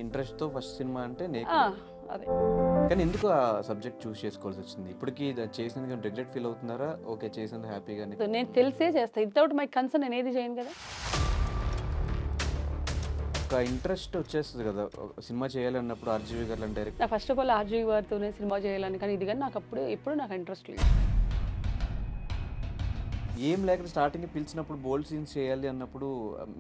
ఇంట్రెస్ట్‌తో first cinema అంటే ఆ! 'నేకి'. అదే. కానీ ఎందుకు ఆ సబ్జెక్ట్ చూస్ చేసుకోవాల్సి వచ్చింది? ఇప్పటికి చేసినందుకు రిగ్రెట్ ఫీల్ అవుతున్నారా? ఓకే, చేసింది హ్యాపీగానే. సో నేను తెలిసే చేస్తా. వితౌట్ మై కన్సర్న్ నేను ఏది చేయను కదా! ఒక ఇంట్రెస్ట్ వచ్చేస్తది కదా! సినిమా చేయాలన్నప్పుడు 'ఆర్‌జీవి' గారు లాంటి డైరెక్టర్ నాకు ఫస్ట్ ఆఫ్ ఆల్ ఆర్‌జీవి గారితోనే సినిమా చేయాలని కానీ ఇది గాని నాకు ఎప్పుడు నాకు ఇంట్రెస్ట్ లేదు. ఏం లేకుండా స్టార్టింగే పిలిచినప్పుడు బోల్డ్ సీన్స్ చేయాలి అన్నప్పుడు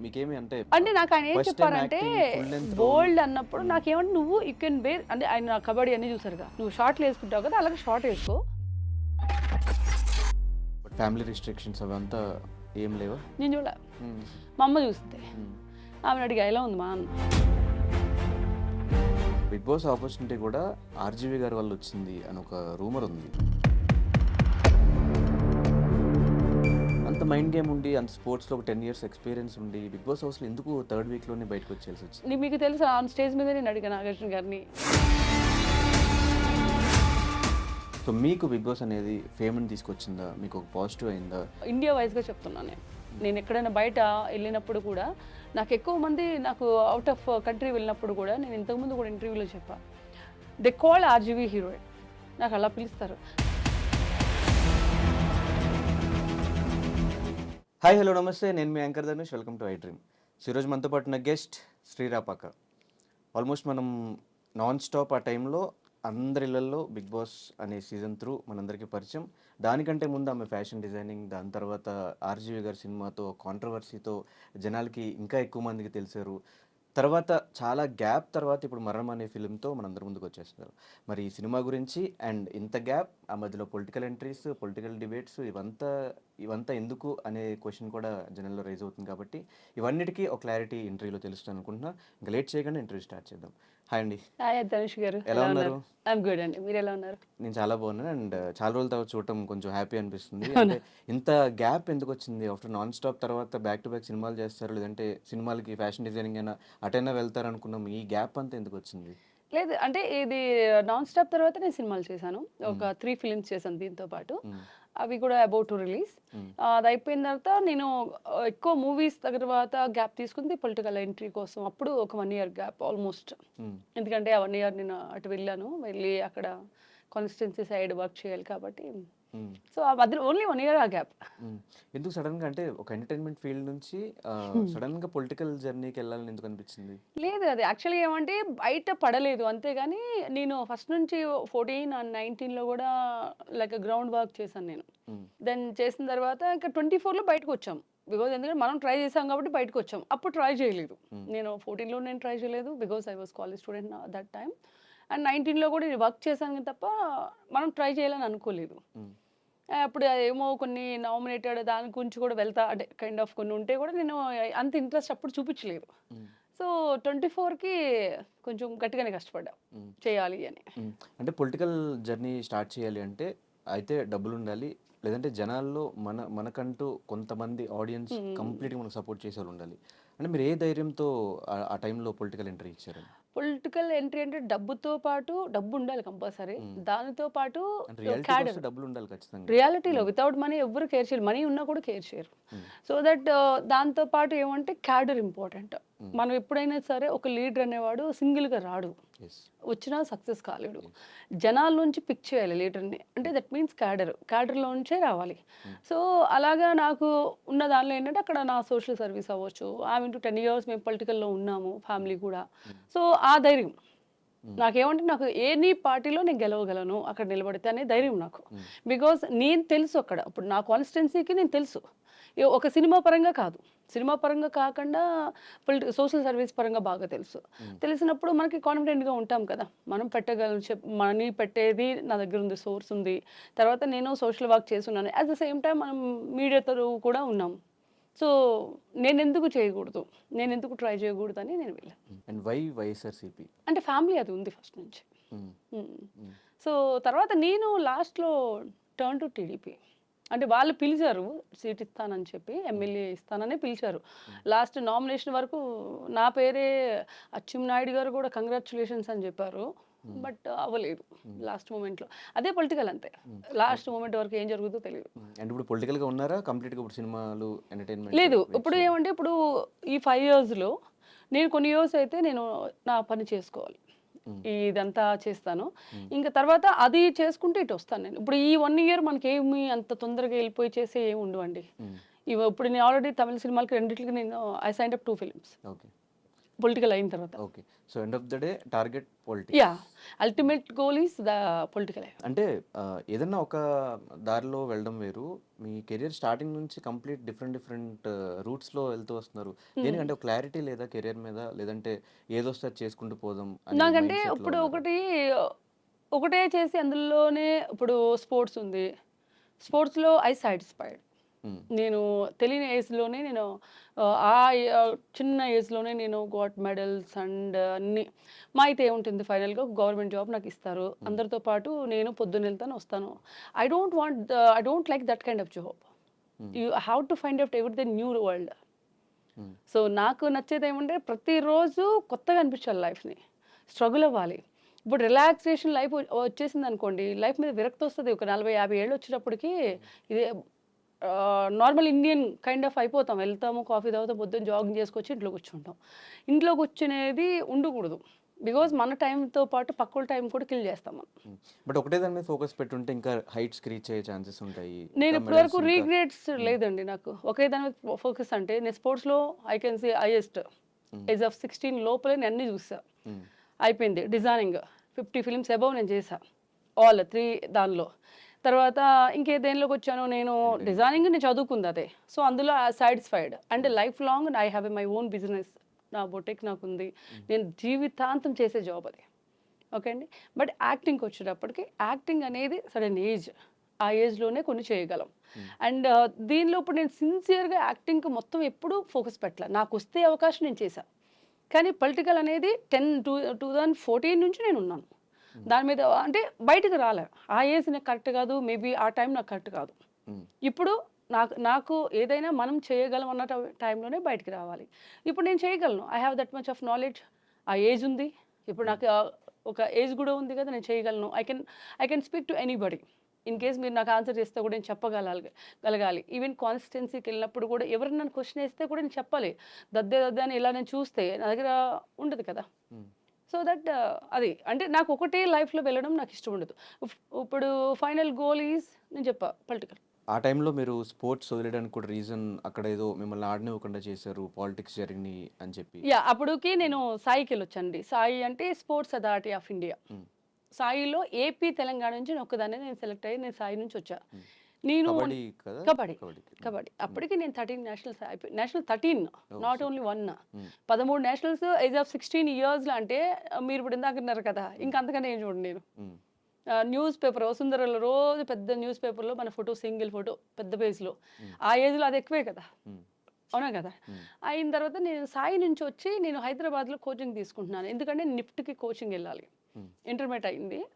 మీకేమి అంటే నాకు ఆయన ఏం ఫస్ట్ టైమ్ చెప్పారంటే యాక్టింగ్ ఫుల్ లెంగ్త్ రోల్. బోల్డ్ అన్నప్పుడు నాకేమంటే నువ్వు యూ కెన్ వేర్ అంటే ఆయన కబడ్డీ అన్నీ చూసారుగా. నువ్వు షార్ట్‌లు వేసుకుంటావు కదా! అలాగే షార్ట్ వేసుకో. బట్ ఫ్యామిలీ రిస్ట్రిక్షన్స్ అవంతా ఏం లేవా? నేను చూడలే. హ్మ్. మా అమ్మ చూసింది. హ్మ్. ఆమెను అడిగా ఎలా ఉంది మా అన్న. బిగ్ బాస్ ఆపర్చునిటీ కూడా 'ఆర్‌జీవి' గారి వల్ల వచ్చింది అని ఒక రూమర్ ఉంది. అంత మైండ్ గేమ్ ఉండి, అంత స్పోర్ట్స్‌లో ఒక 10 ఇయర్స్ ఎక్స్‌పీరియన్స్ ఉండి, బిగ్ బాస్ హౌస్‌లో ఎందుకు థర్డ్ వీక్‌లోనే బయటకు వచ్చేయాల్సి వచ్చింది? మీకు తెలుసా ఆన్ స్టేజ్ మీద నేను అడిగా నాగార్జున గారిని. సో మీకు బిగ్ బాస్ అనేది ఫేమ్‌ని తీసుకొచ్చిందా? మీకు ఒక పాజిటివ్ అయిందా? ఇండియా వైజ్‌గా చెప్తున్నాను నేను. నేను ఎక్కడైనా బయట వెళ్ళినప్పుడు కూడా నాకు ఎక్కువ మంది నాకు అవుట్ ఆఫ్ కంట్రీ వెళ్ళినప్పుడు కూడా నేను ఇంతకుముందు కూడా ఇంటర్వ్యూలో చెప్పా. They call RGV heroine. నాకు అలా పిలుస్తారు. హాయ్, హలో, నమస్తే. నేను మీ anchor Dhanush. Welcome to I dream. So ఈరోజు మనతో పాటు ఉన్న గెస్ట్ శ్రీరాపాక. ఆల్మోస్ట్ మనం నాన్ స్టాప్ ఆ టైంలో అందరి ఇళ్లలో బిగ్ బాస్ అనే సీజన్ త్రూ మనందరికీ పరిచయం. దానికంటే ముందు ఆమె ఫ్యాషన్ డిజైనింగ్, దాని తర్వాత 'ఆర్‌జీవి' గారి సినిమాతో కాంట్రవర్సీతో జనాలకి ఇంకా ఎక్కువ మందికి తెలిసారు. తర్వాత చాలా గ్యాప్ తర్వాత ఇప్పుడు 'మరణం' అనే ఫిల్మ్‌తో మనందరి ముందుకు వచ్చేస్తున్నారు. మరి ఈ సినిమా గురించి అండ్ ఇంత గ్యాప్, ఆ మధ్యలో పొలిటికల్ ఎంట్రీస్, పొలిటికల్ డిబేట్స్ ఇవంతా ఎందుకు అనే క్వశ్చన్ కూడా జనంలో రైజ్ అవుతుంది. కాబట్టి ఇవన్నిటికీ ఒక క్లారిటీ ఇంటర్వ్యూలో తెలుస్తుంది అనుకుంటున్నా. ఇంకా లేట్ చేయకుండా ఇంటర్వ్యూ స్టార్ట్ చేద్దాం. హాయ్ అండి. హాయ్ ధనుష్ గారు. ఎలా ఉన్నారు? ఐఎమ్ గుడ్ అండి. మీరు ఎలా ఉన్నారు? నేను చాలా బాగున్నాను. అండ్ చాలా రోజుల తర్వాత చూడటం కొంచెం హ్యాపీ అనిపిస్తుంది. అంటే ఇంత గ్యాప్ ఎందుకు వచ్చింది? ఆఫ్టర్ నాన్ స్టాప్ తర్వాత బ్యాక్ టు బ్యాక్ సినిమాలు చేస్తారు, లేదంటే సినిమాలకి ఫ్యాషన్ డిజైనింగ్ అయినా అటైనా వెళ్తారు అనుకున్నాం. ఈ గ్యాప్ అంతా ఎందుకు వచ్చింది? లేదు అంటే ఇది నాన్ స్టాప్ తర్వాత నేను సినిమాలు చేశాను. ఒక 3 ఫిల్మ్స్ చేశాను దీంతో పాటు. అవి కూడా అబౌట్ టు రిలీజ్. అది అయిపోయిన తర్వాత నేను ఎక్కువ మూవీస్ తర్వాత గ్యాప్ తీసుకుంది పొలిటికల్ ఎంట్రీ కోసం. అప్పుడు ఒక 1 ఇయర్ గ్యాప్ ఆల్మోస్ట్. ఎందుకంటే ఆ 1 ఇయర్ నేను అటు వెళ్ళి అక్కడ కాన్స్టిట్యున్సీ సైడ్ వర్క్ చేయాలి కాబట్టి. సో ఆ మధ్యలో ఓన్లీ 1 ఇయర్ ఆ గ్యాప్. ఎందుకు సడన్గా అంటే ఒక ఎంటర్టైన్మెంట్ ఫీల్డ్ నుంచి సడన్గా పొలిటికల్ జర్నీకి వెళ్ళాలని ఎందుకు అనిపించింది? లేదు అది యాక్చువల్‌గా ఏమంటే బయట పడలేదు. అంతేగాని నేను ఫస్ట్ నుంచి 14 అండ్ 19లో గూడా లైక్ గ్రౌండ్ వర్క్ చేశాను నేను. దెన్ చేసిన తర్వాత ఇంకా 24లో బయటకొచ్చాం. ఎందుకంటే మనం ట్రై చేసాం కాబట్టి బయటకొచ్చాం. అప్పుడు ట్రై చేయలేదు. నేను 14లో నేను ట్రై చేయలేదు. Because I was college student that time. And 19లో కూడా నేను వర్క్ చేశాను తప్ప మనం ట్రై చేయాలని అనుకోలేదు. అప్పుడు ఏమో కొన్ని నామినేటెడ్ దాని గురించి కూడా వెళ్తా అంటే కైండ్ ఆఫ్ కొన్ని ఉంటే కూడా నేను అంత ఇంట్రెస్ట్ అప్పుడు చూపించలేదు. సో 24కి కొంచెం గట్టిగానే కష్టపడ్డా చేయాలి అని. అంటే పొలిటికల్ జర్నీ స్టార్ట్ చేయాలి అంటే అయితే డబ్బులు ఉండాలి, లేదంటే జనాల్లో మనకంటూ కొంతమంది ఆడియన్స్ కంప్లీట్గా మనకు సపోర్ట్ చేసే వాళ్ళు ఉండాలి. అంటే మీరు ఏ ధైర్యంతో ఆ టైంలో పొలిటికల్ ఎంట్రీ ఇచ్చారు? పొలిటికల్ ఎంట్రీ అంటే డబ్బుతో పాటు డబ్బు ఉండాలి కంపల్సరీ. దానితో పాటు అంటే రియాలిటీకి క్యాడర్. వస్తే డబ్బులు ఉండాలి ఖచ్చితంగా. రియాలిటీలో వితౌట్ మనీ ఎవ్వరు కేర్ చేయరు. మనీ ఉన్నా కూడా కేర్ చేయరు. సో దట్ దాంతో పాటు ఏమంటే క్యాడర్ ఇంపార్టెంట్. మనం ఎప్పుడైనా సరే ఒక లీడర్ అనేవాడు సింగిల్‌గా రాడు. వచ్చినా సక్సెస్ కాలేడు. జనాల నుంచి పిక్ చేయాలి లీడర్‌ని. అంటే దట్ మీన్స్ క్యాడర్‌లో నుంచే రావాలి. సో అలాగా నాకు ఉన్న దానిలో ఏంటంటే అక్కడ నా సోషల్ సర్వీస్ అవ్వచ్చు. ఐ మీన్ 10 ఇయర్స్ మేము పొలిటికల్‌లో ఉన్నాము. ఫ్యామిలీ కూడా. సో ఆ ధైర్యం. నాకేమంటే నాకు ఎనీ పార్టీలో నేను గెలవగలను అక్కడ నిలబడితే అనే ధైర్యం నాకు. బికాజ్ నేను తెలుసు అక్కడ. ఇప్పుడు నా కాన్స్టిట్యున్సీకి నేను తెలుసు. ఒక సినిమా పరంగా కాదు. సినిమా పరంగా కాకుండా సోషల్ సర్వీస్ పరంగా బాగా తెలుసు. తెలిసినప్పుడు మనకి కాన్ఫిడెంట్‌గా ఉంటాం కదా! మనం పెట్టగలం మనీ పెట్టేది నా దగ్గర ఉంది. సోర్స్ ఉంది. తర్వాత నేను సోషల్ వర్క్ చేసున్నాను. అట్ ద సేమ్ టైమ్ మనం మీడియాతో కూడా ఉన్నాం. సో నేనెందుకు చేయకూడదు? నేనెందుకు ట్రై చేయకూడదని నేను వెళ్ళాను. And why YSRCP? అంటే ఫ్యామిలీ అది ఉంది ఫస్ట్ నుంచి. సో తర్వాత నేను లాస్ట్‌లో టర్న్ టు టీడీపీ. అంటే వాళ్ళు పిలిచారు సీట్ ఇస్తానని చెప్పి, ఎమ్మెల్యే ఇస్తాననే పిలిచారు. లాస్ట్ నామినేషన్ వరకు నా పేరే అచ్చెన్నాయుడు గారు కూడా కంగ్రాచ్యులేషన్స్ అని చెప్పారు. బట్ అవ్వలేదు లాస్ట్ మూమెంట్‌లో. అదే పొలిటికల్ అంతే. లాస్ట్ మూమెంట్ వరకు ఏం జరుగుతుందో తెలీదు. అండ్ ఇప్పుడు పొలిటికల్‌గా ఉన్నారా? కంప్లీట్‌గా ఇప్పుడు సినిమాలు, ఎంటర్టైన్మెంట్ లేదు. ఇప్పుడు ఏమంటే ఇప్పుడు ఈ 5 ఇయర్స్‌లో నేను కొన్ని ఇయర్స్ అయితే నేను నా పని చేసుకోవాలి, ఇదంతా చేస్తాను. ఇంకా తర్వాత అది చేసుకుంటూ ఇటు వస్తాను నేను. ఇప్పుడు ఈ 1 ఇయర్ మనకేమి అంత తొందరగా వెళ్ళిపోయి చేసే ఏమి ఉండవండి. ఇప్పుడు నేను ఆల్రెడీ తమిళ సినిమాలకి రెండిట్లకి నేను I signed up 2 films okay. Political అయిన తర్వాత. Okay. So end of the day target politics. Yeah, ultimate goal is the political life. అంటే ఏదన్నా ఒక దారిలో వెళ్ళడం వేరు, మీ కెరియర్ స్టార్టింగ్ నుంచి కంప్లీట్ డిఫరెంట్ రూట్స్లో వెళ్తూ వస్తున్నారు. దేనికంటే క్లారిటీ లేదా కెరియర్ మీద, లేదంటే ఏదొస్తే అది చేసుకుంటూ పోదాం అనే నాకంటే మైండ్ సెట్లో ఇప్పుడు ఉన్నారా? ఒకటే చేసి అందులోనే ఇప్పుడు స్పోర్ట్స్ ఉంది. స్పోర్ట్స్‌లో ఐ సాటిస్ఫైడ్. మ్మ్. నేను తెలియని ఏజ్‌లోనే నేను చిన్న ఏజ్‌లోనే నేను గాట్ మెడల్స్ అండ్ అన్నీ. మా అయితే ఏముంటుంది ఫైనల్‌గా గవర్నమెంట్ జాబ్ నాకు ఇస్తారు. అందరితో పాటు నేను పొద్దున్న వెళ్తాను, వస్తాను. I don't like that kind of job. You have to find out everything new world. Hmm. So నాకు నచ్చేది ఏమంటే ప్రతిరోజు కొత్తగా అనిపించాలి లైఫ్ని, స్ట్రగుల్ అవ్వాలి. ఇప్పుడు రిలాక్సేషన్ లైఫ్ వచ్చేసింది అనుకోండి, లైఫ్ మీద విరక్తి వస్తుంది. ఒక 40-50 ఏళ్ళు వచ్చేటప్పటికి ఇదే నార్మల్ ఇండియన్ కైండ్ ఆఫ్ అయిపోతాం. వెళ్తాము, కాఫీ తాగుతాం, పొద్దున్న జాగింగ్ చేసుకొచ్చి ఇంట్లో కూర్చుంటాం. ఇంట్లో కూర్చునేది ఉండకూడదు. బికాజ్ మన టైంతో పాటు పక్కల టైం కూడా కిల్ చేస్తాం మనం. బట్ ఒకటే దాని మీద ఫోకస్ పెట్టుంటే ఇంకా హైట్స్కి రీచ్ అయ్యే ఛాన్సెస్ ఉంటాయి. నేను ఇంకా ఇప్పటివరకు మెడల్స్ ఇంకా రీగ్రెట్స్ లేదండి నాకు. ఒకే దాని మీద ఫోకస్ అంటే నేను స్పోర్ట్స్లో I can see highest age of 16 లోపలే నేను అన్నీ చూసా. అయిపోయింది డిజైనింగ్ 50 ఫిల్మ్స్ అబౌవ్ నేను చేశా, ఆల్ 3 దానిలో. తర్వాత ఇంకే దేనిలోకి వచ్చాను నేను, డిజైనింగ్ నేను చదువుకుంది అదే. సో అందులో satisfied and life long I have my own business. నా బొటెక్ నాకుంది, నేను జీవితాంతం చేసే జాబ్ అది. ఓకే అండి. బట్ యాక్టింగ్కి వచ్చేటప్పటికి యాక్టింగ్ అనేది సడన్ ఏజ్, ఆ ఏజ్లోనే కొన్ని చేయగలం. అండ్ దీనిలో ఇప్పుడు నేను సిన్సియర్గా యాక్టింగ్కి మొత్తం ఎప్పుడూ ఫోకస్ పెట్టలే. నాకు వస్తే అవకాశం నేను చేశాను. కానీ పొలిటికల్ అనేది 2014 నుంచి నేను ఉన్నాను దాని మీద. అంటే బయటకు రాలే, ఆ ఏజ్ నాకు కరెక్ట్ కాదు, మేబీ ఆ టైం నాకు కరెక్ట్ కాదు. ఇప్పుడు నాకు ఏదైనా మనం చేయగలం అన్న టైంలోనే బయటికి రావాలి. ఇప్పుడు నేను చేయగలను, I have that much of knowledge. ఆ ఏజ్ ఉంది, ఇప్పుడు నాకు ఒక ఏజ్ కూడా ఉంది కదా, నేను చేయగలను. I can speak to anybody. In case మీరు నాకు ఆన్సర్ చేస్తే కూడా నేను చెప్పగలగాలి. ఈవెన్ కాన్స్టిట్యున్సీకి వెళ్ళినప్పుడు కూడా ఎవరైనా నన్ను క్వశ్చన్ వేస్తే కూడా నేను చెప్పాలి. దద్దే అని ఇలా నేను చూస్తే నా దగ్గర ఉండదు కదా. సో దట్ అది అంటే నాకు ఒకటే లైఫ్లో వెళ్ళడం నాకు ఇష్టం ఉండదు. ఇప్పుడు ఫైనల్ గోల్ ఈజ్ నేను చెప్పా పొలిటికల్. ఆ టైంలో మీరు స్పోర్ట్స్ వదిలేయడానికి కూడా రీజన్ అక్కడ ఏదో మిమ్మల్ని ఆడనివ్వకుండా చేశారు, పాలిటిక్స్ జరిగినాయి అని చెప్పి. యా, అప్పటికి నేను సాయికి వెళ్ళొచ్చండి. సాయి అంటే స్పోర్ట్స్ అథారిటీ ఆఫ్ ఇండియా. సాయిలో ఏపీ తెలంగాణ నుంచి నేను ఒక్కదాన్ని నేను సెలెక్ట్ అయ్యి నేను సాయి నుంచి వచ్చా. నేను కబడ్డీ కదా? కబడ్డీ అప్పటికి నేను 13 నేషనల్స్ అయిపోయి, national 13 not only 1, 13 nationals age of 16 ఇయర్స్లో. అంటే మీరు ఇప్పుడు ఇందాక అన్నారు కదా, ఇంకా అంతకన్నా ఏం చూడండి నేను. న్యూస్ పేపర్ వసుంధరలో రోజు పెద్ద న్యూస్ పేపర్లో మన ఫోటో, సింగిల్ ఫోటో పెద్ద పేజ్లో. ఆ ఏజ్లో అది ఎక్కువే కదా, అవునా కదా. అయిన తర్వాత నేను సాయి నుంచి వచ్చి నేను హైదరాబాద్లో కోచింగ్ తీసుకుంటున్నాను. ఎందుకంటే నిఫ్ట్కి కోచింగ్ వెళ్ళాలి. ఇంటర్మీడియట్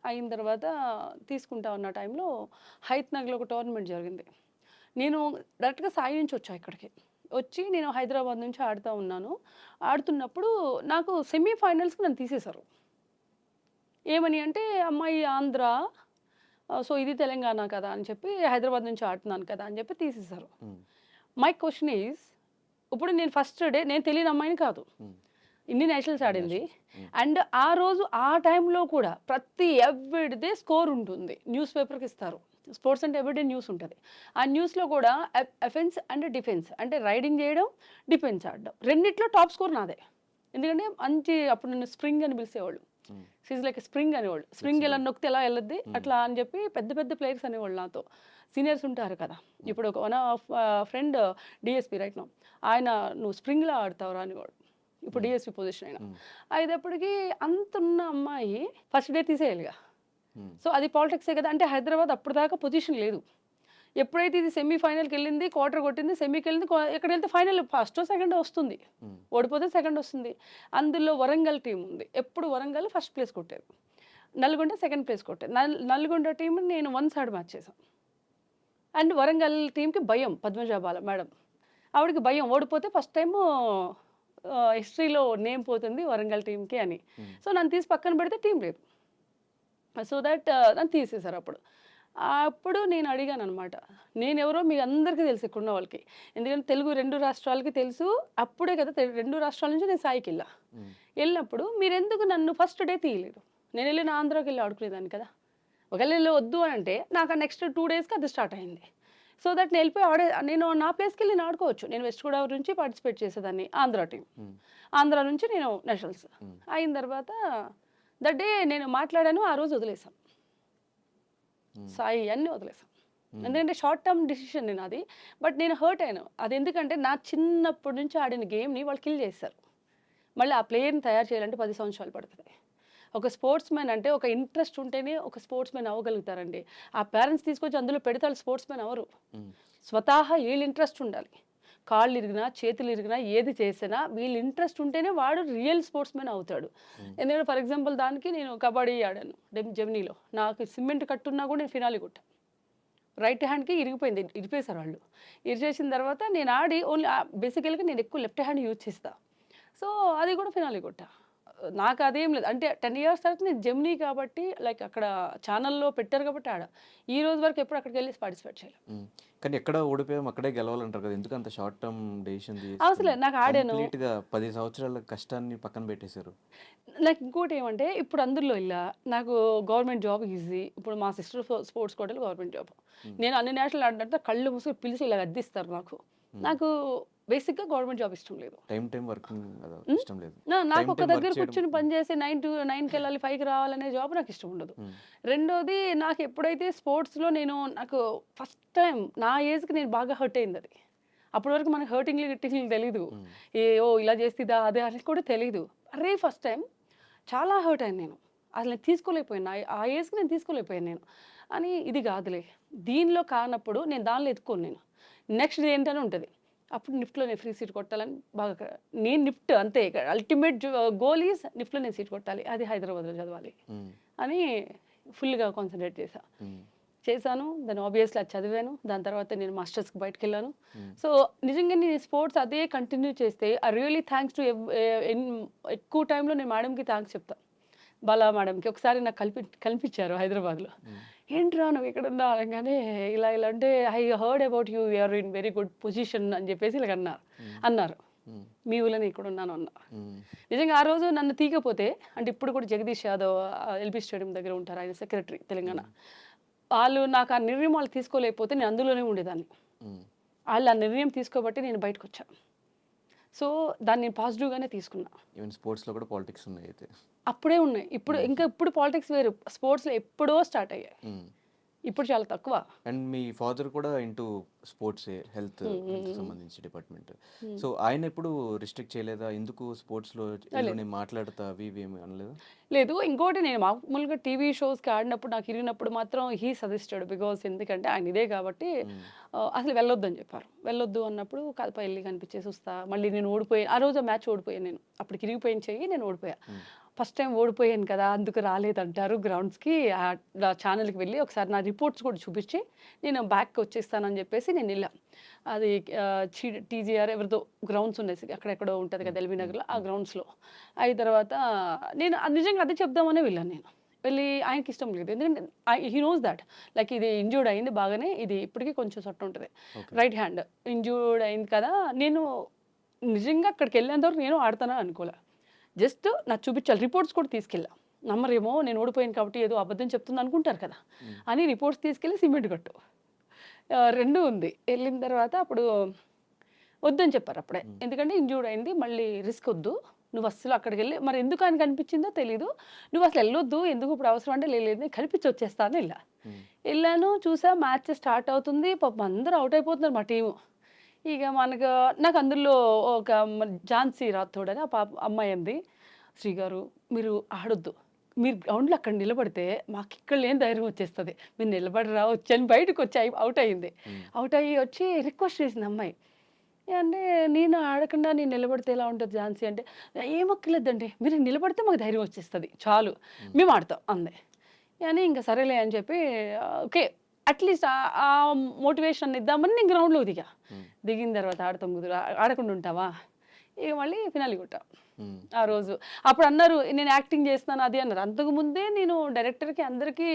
అయిన తర్వాత తీసుకుంటా ఉన్న టైంలో హైత్నగర్లో ఒక టోర్నమెంట్ జరిగింది. నేను డైరెక్ట్గా సాయి నుంచి వచ్చా ఇక్కడికి. వచ్చి నేను హైదరాబాద్ నుంచి ఆడుతూ ఉన్నాను. ఆడుతున్నప్పుడు నాకు సెమీఫైనల్స్కి నన్ను తీసేశారు. ఏమని అంటే అమ్మాయి ఆంధ్ర, సో ఇది తెలంగాణ కదా అని చెప్పి, హైదరాబాద్ నుంచి ఆడుతున్నాను కదా అని చెప్పి తీసేశారు. మై క్వశ్చన్ ఈజ్, ఇప్పుడు నేను ఫస్ట్ డే నేను తెలియని అమ్మాయిని కాదు, ఇన్ని నేషనల్స్ ఆడింది. అండ్ ఆ రోజు ఆ టైంలో కూడా ప్రతి ఎవ్రీడే స్కోర్ ఉంటుంది, న్యూస్ పేపర్కి ఇస్తారు. స్పోర్ట్స్ అంటే ఎవ్రీడే న్యూస్ ఉంటుంది. ఆ న్యూస్లో కూడా అఫెన్స్ అండ్ డిఫెన్స్, అంటే రైడింగ్ చేయడం, డిఫెన్స్ ఆడడం, రెండిట్లో టాప్ స్కోర్ నాదే. ఎందుకంటే మంచి అప్పుడు నన్ను స్ప్రింగ్ అని పిలిచేవాళ్ళు. షీజ్ లైక్ స్ప్రింగ్ అనేవాళ్ళు. స్ప్రింగ్ ఎలా నొక్కితే ఎలా వెళ్ళద్ది అట్లా అని చెప్పి పెద్ద పెద్ద ప్లేయర్స్ అనేవాళ్ళు నాతో. సీనియర్స్ ఉంటారు కదా. ఇప్పుడు ఒక one of friend DSP right now, ఆయన నువ్వు స్ప్రింగ్లో ఆడతావురా అనేవాడు. ఇప్పుడు డిఎస్పీ పొజిషన్ అయినా. అయినప్పటికీ అంత ఉన్న అమ్మాయి ఫస్ట్ డే తీసేయాలిగా. సో అది పాలిటిక్సే కదా. అంటే హైదరాబాద్ అప్పటిదాకా పొజిషన్ లేదు. ఎప్పుడైతే ఇది సెమీఫైనల్కి వెళ్ళింది, క్వార్టర్ కొట్టింది, సెమీకి వెళ్ళింది, ఎక్కడ వెళ్తే ఫైనల్ ఫస్టో సెకండ్ వస్తుంది, ఓడిపోతే సెకండ్ వస్తుంది. అందులో వరంగల్ టీం ఉంది. ఎప్పుడు వరంగల్ ఫస్ట్ ప్లేస్ కొట్టేది, నల్గొండ సెకండ్ ప్లేస్ కొట్టేది. నల్గొండ టీం నేను 1 సైడ్ మ్యాచ్ చేశాను. అండ్ వరంగల్ టీంకి భయం, పద్మజాబాల మేడం, ఆవిడకి భయం ఓడిపోతే ఫస్ట్ టైము హిస్టరీలో నేమ్ పోతుంది వరంగల్ టీంకి అని. సో నన్ను తీసి పక్కన పెడితే టీం లేదు. సో దట్ నన్ను తీసేశారు అప్పుడు. అప్పుడు నేను అడిగాను అనమాట, నేనెవరో మీ అందరికీ తెలుసు ఇక్కడున్న వాళ్ళకి, ఎందుకంటే తెలుగు 2 రాష్ట్రాలకి తెలుసు. అప్పుడే కదా 2 రాష్ట్రాల నుంచి నేను సాయికి వెళ్ళా. వెళ్ళినప్పుడు మీరెందుకు నన్ను ఫస్ట్ డే తీయలేదు? నేను వెళ్ళిన ఆంధ్రాకి వెళ్ళి ఆడుకునేదాన్ని కదా. ఒకవేళ వీళ్ళు వద్దు అని అంటే నాకు ఆ నెక్స్ట్ 2 డేస్కి అది స్టార్ట్ అయింది. సో దట్ నేను వెళ్ళిపోయి నేను నా ప్లేస్కి వెళ్ళి నేను ఆడుకోవచ్చు. నేను వెస్ట్ గోదావరి నుంచి పార్టిసిపేట్ చేసేదాన్ని ఆంధ్ర టీం. ఆంధ్ర నుంచి నేను నేషనల్స్ అయిన తర్వాత దట్ డే నేను మాట్లాడాను. ఆ రోజు వదిలేసాను సాయి అన్నీ వదిలేసాను. ఎందుకంటే షార్ట్ టర్మ్ డిసిషన్ నేను అది. బట్ నేను హర్ట్ అయ్యాను. అది ఎందుకంటే నా చిన్నప్పటి నుంచి ఆడిన గేమ్ని వాళ్ళు కిల్ చేస్తారు. మళ్ళీ ఆ ప్లేయర్ని తయారు చేయాలంటే 10 సంవత్సరాలు పడుతుంది. ఒక స్పోర్ట్స్ మ్యాన్ అంటే ఒక ఇంట్రెస్ట్ ఉంటేనే ఒక స్పోర్ట్స్ మ్యాన్ అవ్వగలుగుతారండి. ఆ పేరెంట్స్ తీసుకొచ్చి అందులో పెడితే వాళ్ళు స్పోర్ట్స్ మ్యాన్ అవ్వరు. స్వతహా వీళ్ళు ఇంట్రెస్ట్ ఉండాలి. కాళ్ళు ఇరిగినా చేతులు ఇరిగినా ఏది చేసినా వీళ్ళు ఇంట్రెస్ట్ ఉంటేనే వాడు రియల్ స్పోర్ట్స్ మ్యాన్ అవుతాడు. ఎందుకంటే ఫర్ ఎగ్జాంపుల్ దానికి నేను కబడ్డీ ఆడాను జెమినీలో. నాకు సిమెంట్ కట్టున్నా కూడా నేను ఫినాలి కొట్టాను. రైట్ హ్యాండ్కి ఇరిగిపోయింది, ఇరిపేశారు వాళ్ళు. ఇరిచేసిన తర్వాత నేను ఆడి ఓన్లీ బేసికల్గా నేను ఎక్కువ లెఫ్ట్ హ్యాండ్ యూజ్ చేస్తాను. సో అది కూడా ఫినాలి కొట్టా. నాకు అదేం లేదు. అంటే 10 ఇయర్స్ తర్వాత నేను జెమినీ కాబట్టి లైక్ అక్కడ ఛానల్లో పెట్టారు కాబట్టి ఆడ. ఈ రోజు వరకు ఎప్పుడు అక్కడికి వెళ్ళి పార్టిసిపేట్ చేయలేదు. కానీ ఎక్కడ ఓడిపోయాం అక్కడే గెలవాలంటారు కదా, ఎందుకు అంత షార్ట్ టర్మ్ డెసిషన్ అవసరం లేదు. నాకు ఆడాను. కంప్లీట్గా 10 సంవత్సరాల కష్టాన్ని పక్కన పెట్టేశారు. నాకు ఇంకోటి ఏమంటే ఇప్పుడు అందులో ఇలా నాకు గవర్నమెంట్ జాబ్ ఈజీ. ఇప్పుడు మా సిస్టర్ స్పోర్ట్స్ కోటలో గవర్నమెంట్ జాబ్. నేను అన్ని నేషనల్ ఆడినంటే కళ్ళు మూసుకొని పిలిచి ఇలా అద్దిస్తారు నాకు. నాకు బేసిక్గా గవర్నమెంట్ జాబ్ ఇష్టం లేదు. టైం వర్కింగ్ ఇష్టం లేదు. నాకు ఒక దగ్గర కూర్చొని పని చేసి 9కి వెళ్ళాలి 5కి రావాలనే జాబ్ నాకు ఇష్టం ఉండదు. రెండోది నాకు ఎప్పుడైతే స్పోర్ట్స్లో నాకు ఫస్ట్ టైం నా ఏజ్కి నేను బాగా హర్ట్ అయింది అది. అప్పటి వరకు మనకు గిట్టింగ్లు తెలీదు. ఇలా చేస్తుందా అదే అని కూడా తెలీదు. అరే ఫస్ట్ టైం చాలా హర్ట్ అయ్యాను నేను. అసలు నేను తీసుకోలేకపోయాను. ఆ ఏజ్కి నేను తీసుకోలేకపోయాను నేను అని. ఇది కాదులే దీనిలో కానప్పుడు నేను దానిలో ఎత్తుకోను. నేను నెక్స్ట్ ఏంటని ఉంటుంది. అప్పుడు నిఫ్ట్లో నేను ఫ్రీ సీట్ కొట్టాలని బాగా నేను నిఫ్ట్ అంతే అల్టిమేట్ గోల్ ఈజ్ నిఫ్ట్లో నేను సీట్ కొట్టాలి, అది హైదరాబాద్లో చదవాలి అని ఫుల్గా కాన్సన్ట్రేట్ చేశాను. దాన్ని ఆబ్వియస్లీ అది చదివాను. దాని తర్వాత నేను మాస్టర్స్కి బయటకు వెళ్ళాను. సో నిజంగా నేను స్పోర్ట్స్ అదే కంటిన్యూ చేస్తే ఐ రియలీ థ్యాంక్స్ టు ఎక్కువ టైంలో నేను మేడంకి థ్యాంక్స్ చెప్తాను. బాలా మేడంకి ఒకసారి నాకు కనిపించారు హైదరాబాద్లో. ఏంట్రా నువ్వు ఇక్కడ ఉన్నా అనగానే ఇలా అంటే I heard about you are in very good position అని చెప్పేసి ఇలా అన్నారు. మీ ఊళ్ళని ఇక్కడ ఉన్నాను అన్న. నిజంగా ఆ రోజు నన్ను తీయకపోతే అంటే ఇప్పుడు కూడా జగదీష్ యాదవ్ ఎల్బీ స్టేడియం దగ్గర ఉంటారు, ఆయన సెక్రటరీ తెలంగాణ. వాళ్ళు నాకు ఆ నిర్ణయం వాళ్ళు తీసుకోలేకపోతే నేను అందులోనే ఉండేదాన్ని. వాళ్ళు ఆ నిర్ణయం తీసుకోబట్టి నేను బయటకు వచ్చాను. సో దాన్ని పాజిటివ్గానే తీసుకున్నా. ఈవెన్ స్పోర్ట్స్లో కూడా పాలిటిక్స్ ఉన్నాయి అయితే అప్పుడే ఉన్నాయి. ఇప్పుడు పాలిటిక్స్ వేరు. స్పోర్ట్స్లో ఎప్పుడో స్టార్ట్ అయ్యాయి, ఇప్పుడు చాలా తక్కువ. అండ్ మీ ఫాదర్ కూడా ఇంటూ స్పోర్ట్స్ హెల్త్ సంబంధించి డిపార్ట్మెంట్. సో ఆయన ఎప్పుడు రిస్ట్రిక్ట్ చేయలేదా, ఎందుకు స్పోర్ట్స్లో మాట్లాడతా అవి ఏమి అనలేదా? లేదు. ఇంకోటి నేను మామూలుగా టీవీ షోస్కి ఆడినప్పుడు నాకు ఇరిగినప్పుడు మాత్రం హీ సజెస్టెడ్. బికాస్ ఎందుకంటే ఆయన ఇదే కాబట్టి అసలు వెళ్ళొద్దు అని చెప్పారు. వెళ్ళొద్దు అన్నప్పుడు కదప వెళ్ళి కనిపించేసి వస్తా. మళ్ళీ నేను ఓడిపోయాను ఆ రోజు మ్యాచ్ ఓడిపోయాను. నేను అప్పటికి ఇరిగిపోయిన చెయ్యి, నేను ఓడిపోయా. ఫస్ట్ టైం ఓడిపోయాను కదా అందుకు రాలేదంటారు గ్రౌండ్స్కి. ఛానల్కి వెళ్ళి ఒకసారి నా రిపోర్ట్స్ కూడా చూపించి నేను బ్యాక్కి వచ్చేస్తానని చెప్పేసి నేను వెళ్ళాను. అది టీజీఆర్ ఎవరితో గ్రౌండ్స్ ఉన్నాయి అక్కడెక్కడో ఉంటుంది కదా ఎల్బీ నగర్లో, ఆ గ్రౌండ్స్లో. అయిన తర్వాత నేను నిజంగా అదే చెప్దామనే వెళ్ళాను. నేను వెళ్ళి ఆయనకి ఇష్టం లేదు, ఎందుకంటే హీ నోస్ దాట్ లైక్ ఇది ఇంజ్యూర్డ్ అయింది బాగానే, ఇది ఇప్పటికీ కొంచెం సొట్టు ఉంటుంది రైట్ హ్యాండ్ ఇంజ్యూర్డ్ అయింది కదా. నేను నిజంగా అక్కడికి వెళ్ళేంతవరకు నేను ఆడతానని అనుకోలే. జస్ట్ నాకు చూపించాలి, రిపోర్ట్స్ కూడా తీసుకెళ్ళా. నమ్మరేమో నేను ఓడిపోయాను కాబట్టి ఏదో అబద్ధం చెప్తుంది అనుకుంటారు కదా అని రిపోర్ట్స్ తీసుకెళ్ళి సిమెంట్ కట్టు 2 ఉంది. వెళ్ళిన తర్వాత అప్పుడు వద్దని చెప్పారు అప్పుడే, ఎందుకంటే ఇంజ్యూర్డ్ అయింది, మళ్ళీ రిస్క్ వద్దు, నువ్వు అస్సలు అక్కడికి వెళ్ళి మరి ఎందుకు ఆయనకు అనిపించిందో తెలీదు, నువ్వు అసలు వెళ్ళొద్దు, ఎందుకు ఇప్పుడు అవసరం అంటే లేదు కనిపించి వచ్చేస్తాను. వెళ్ళాను, చూసా మ్యాచ్ స్టార్ట్ అవుతుంది, పాపం అందరూ అవుట్ అయిపోతున్నారు మా టీము. ఇక నాకు అందులో ఒక ఝాన్సీ రాథోడ్ అని ఆ అమ్మాయి అంది, శ్రీగారు మీరు ఆడొద్దు, మీరు గ్రౌండ్లో అక్కడ నిలబడితే మాకు ఇక్కడ లేని ధైర్యం వచ్చేస్తుంది, మీరు నిలబడి రావచ్చు అని బయటకు వచ్చి అవుట్ అయ్యింది. అవుట్ అయ్యి వచ్చి రిక్వెస్ట్ చేసింది అమ్మాయి. అంటే నేను ఆడకుండా నేను నిలబడితే ఎలా ఉంటుంది ఝాన్సీ అంటే, ఏమక్కర్లేదండి మీరు నిలబడితే మాకు ధైర్యం వచ్చేస్తుంది చాలు, మేము ఆడతాం అందే. అని ఇంకా సరేలే అని చెప్పి ఓకే అట్లీస్ట్ ఆ మోటివేషన్ ఇద్దామని నేను గ్రౌండ్లో దిగిన తర్వాత ఆడతాం కుదురు ఆడకుండా ఉంటావా, ఇక మళ్ళీ ఫినాలి కొట్టా మ్మ్. ఆ రోజు. అప్పుడు అన్నారు నేను యాక్టింగ్ చేస్తున్నాను అది అన్నారు. అంతకుముందే నేను డైరెక్టర్కి అందరికీ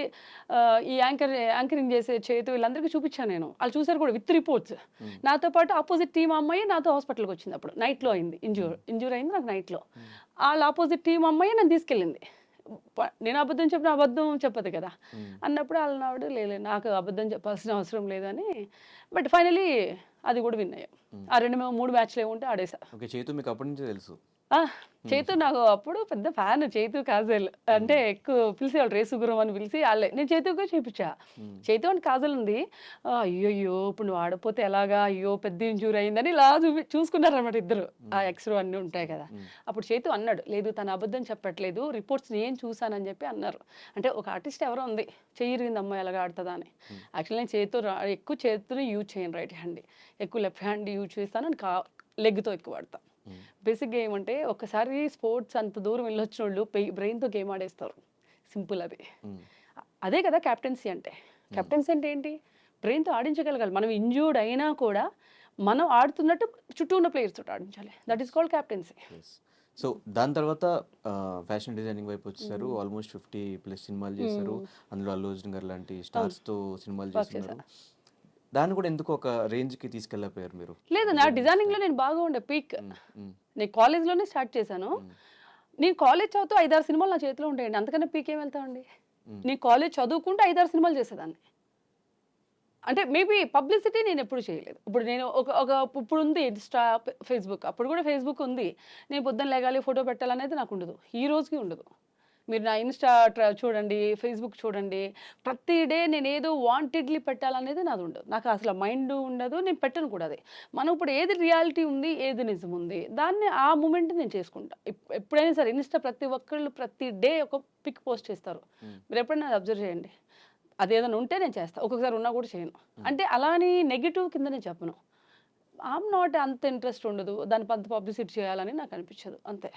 ఈ యాంకరింగ్ చేసే చేతు వీళ్ళందరికీ చూపించాను నేను. వాళ్ళు చూసారు కూడా విత్ రిపోర్ట్స్. నాతో పాటు ఆపోజిట్ టీం అమ్మాయి నాతో హాస్పిటల్కి వచ్చింది. అప్పుడు నైట్లో అయింది, ఇంజూర్ అయింది నాకు నైట్లో. వాళ్ళ ఆపోజిట్ టీం అమ్మాయి నన్ను తీసుకెళ్ళింది. నేను అబద్ధం చెప్పిన అబద్ధం చెప్పదు కదా అన్నప్పుడు వాళ్ళనాడు లేదు నాకు అబద్ధం చెప్పాల్సిన అవసరం లేదని. బట్ ఫైనలీ అది కూడా విన్ అయ్యాం. ఆ 2-3 మ్యాచ్లు ఏముంటే ఆడేసా. ఓకే, చైతు మీకు అప్పటి నుంచే తెలుసు. చైతు నాకు అప్పుడు పెద్ద ఫ్యాన్. చైతు కాజల్ అంటే ఎక్కువ పిలిచేవాళ్ళు, రేసు గురం అని పిలిచి వాళ్ళే. నేను చైతుగా చేయించా. చైతు అని కాజల్ ఉంది. అయ్యో ఇప్పుడు నువ్వు ఆడపోతే ఎలాగా, అయ్యో పెద్ద ఇంజూరీ అయిందని ఇలా చూసుకున్నారన్నమాట ఇద్దరు. ఆ ఎక్స్రో అన్నీ ఉంటాయి కదా. అప్పుడు చైతు అన్నాడు లేదు తను అబద్ధం చెప్పట్లేదు, రిపోర్ట్స్ నేను చూసానని చెప్పి అన్నారు. అంటే ఒక ఆర్టిస్ట్ ఎవరో ఉంది చెయ్యిరిగింది అమ్మాయి ఎలాగా ఆడుతుందా అని. యాక్చువల్లీ నేను ఎక్కువ చేతుని యూజ్ చేయను, రైట్ హ్యాండ్ ఎక్కువ లెఫ్ట్ హ్యాండ్ యూజ్ చేస్తాను. లెగ్తో ఎక్కువ ఆడతాను. బేసిక్గా ఏమంటే ఒకసారి స్పోర్ట్స్ అంత దూరం వెళ్ళొచ్చిన వాళ్ళు బ్రెయిన్తో గేమ్ ఆడేస్తారు. సింపుల్ అది. అదే కదా కెప్టెన్సీ అంటే. కెప్టెన్సీ అంటే ఏంటి? బ్రెయిన్తో ఆడించగలగాలి. మనం ఇంజూర్డ్ అయినా కూడా మనం ఆడుతున్నట్టు చుట్టూ ఉన్న ప్లేయర్స్ తోటి ఆడించాలి. That is called captaincy. So దాని తర్వాత ఫ్యాషన్ డిజైనింగ్ వైపు వచ్చేసారు. ఆల్మోస్ట్ 50+ సినిమాలు చేశారు. అందులో అల్లు అర్జున్ గారు లాంటి స్టార్స్తో సినిమాలు చేస్తున్నారు. దాన్ని కూడా ఎందుకు ఒక రేంజ్కి తీసుకెళ్ళిపోయారు మీరు? లేదు, నా డిజైనింగ్లో నేను బాగా ఉండే పీక్. నేను కాలేజ్లోనే స్టార్ట్ చేశాను. నేను కాలేజ్ చదువుతూ 5-6 సినిమాలు నా చేతిలో ఉంటాయండి. అంతకన్నా పీక్ ఏం వెళ్తామండి. నేను కాలేజ్ చదువుకుంటూ 5-6 సినిమాలు చేసేదాన్ని. అంటే మేబీ పబ్లిసిటీ నేను ఎప్పుడు చేయలేదు. ఇప్పుడు నేను ఇప్పుడు ఉంది ఇన్స్టా, ఫేస్బుక్. అప్పుడు కూడా ఫేస్బుక్ ఉంది. నేను పొద్దున్న లేగాలి ఫోటో పెట్టాలనేది నాకు ఉండదు, ఈ రోజుకి ఉండదు. మీరు నా ఇన్స్టా చూడండి, ఫేస్బుక్ చూడండి, ప్రతి డే నేను ఏదో వాంటెడ్లీ పెట్టాలనేది నాది ఉండదు. నాకు అసలు మైండ్ ఉండదు, నేను పెట్టను కూడా. అది మనం ఇప్పుడు ఏది రియాలిటీ ఉంది, ఏది నిజం ఉంది, దాన్ని ఆ మూమెంట్ నేను చేసుకుంటా. ఎప్పుడైనా సరే ఇన్స్టా ప్రతి ఒక్కళ్ళు ప్రతి డే ఒక పిక్ పోస్ట్ చేస్తారు. మీరు ఎప్పుడైనా అబ్జర్వ్ చేయండి. అదేదైనా ఉంటే నేను చేస్తాను, ఒక్కొక్కసారి ఉన్నా కూడా చేయను. అంటే అలాని నెగిటివ్ కింద నేను చెప్పను. ఐఎమ్ నాట్ అంత ఇంట్రెస్ట్ ఉండదు దాని పెద్ద పబ్లిసిటీ చేయాలని నాకు అనిపించదు అంతే.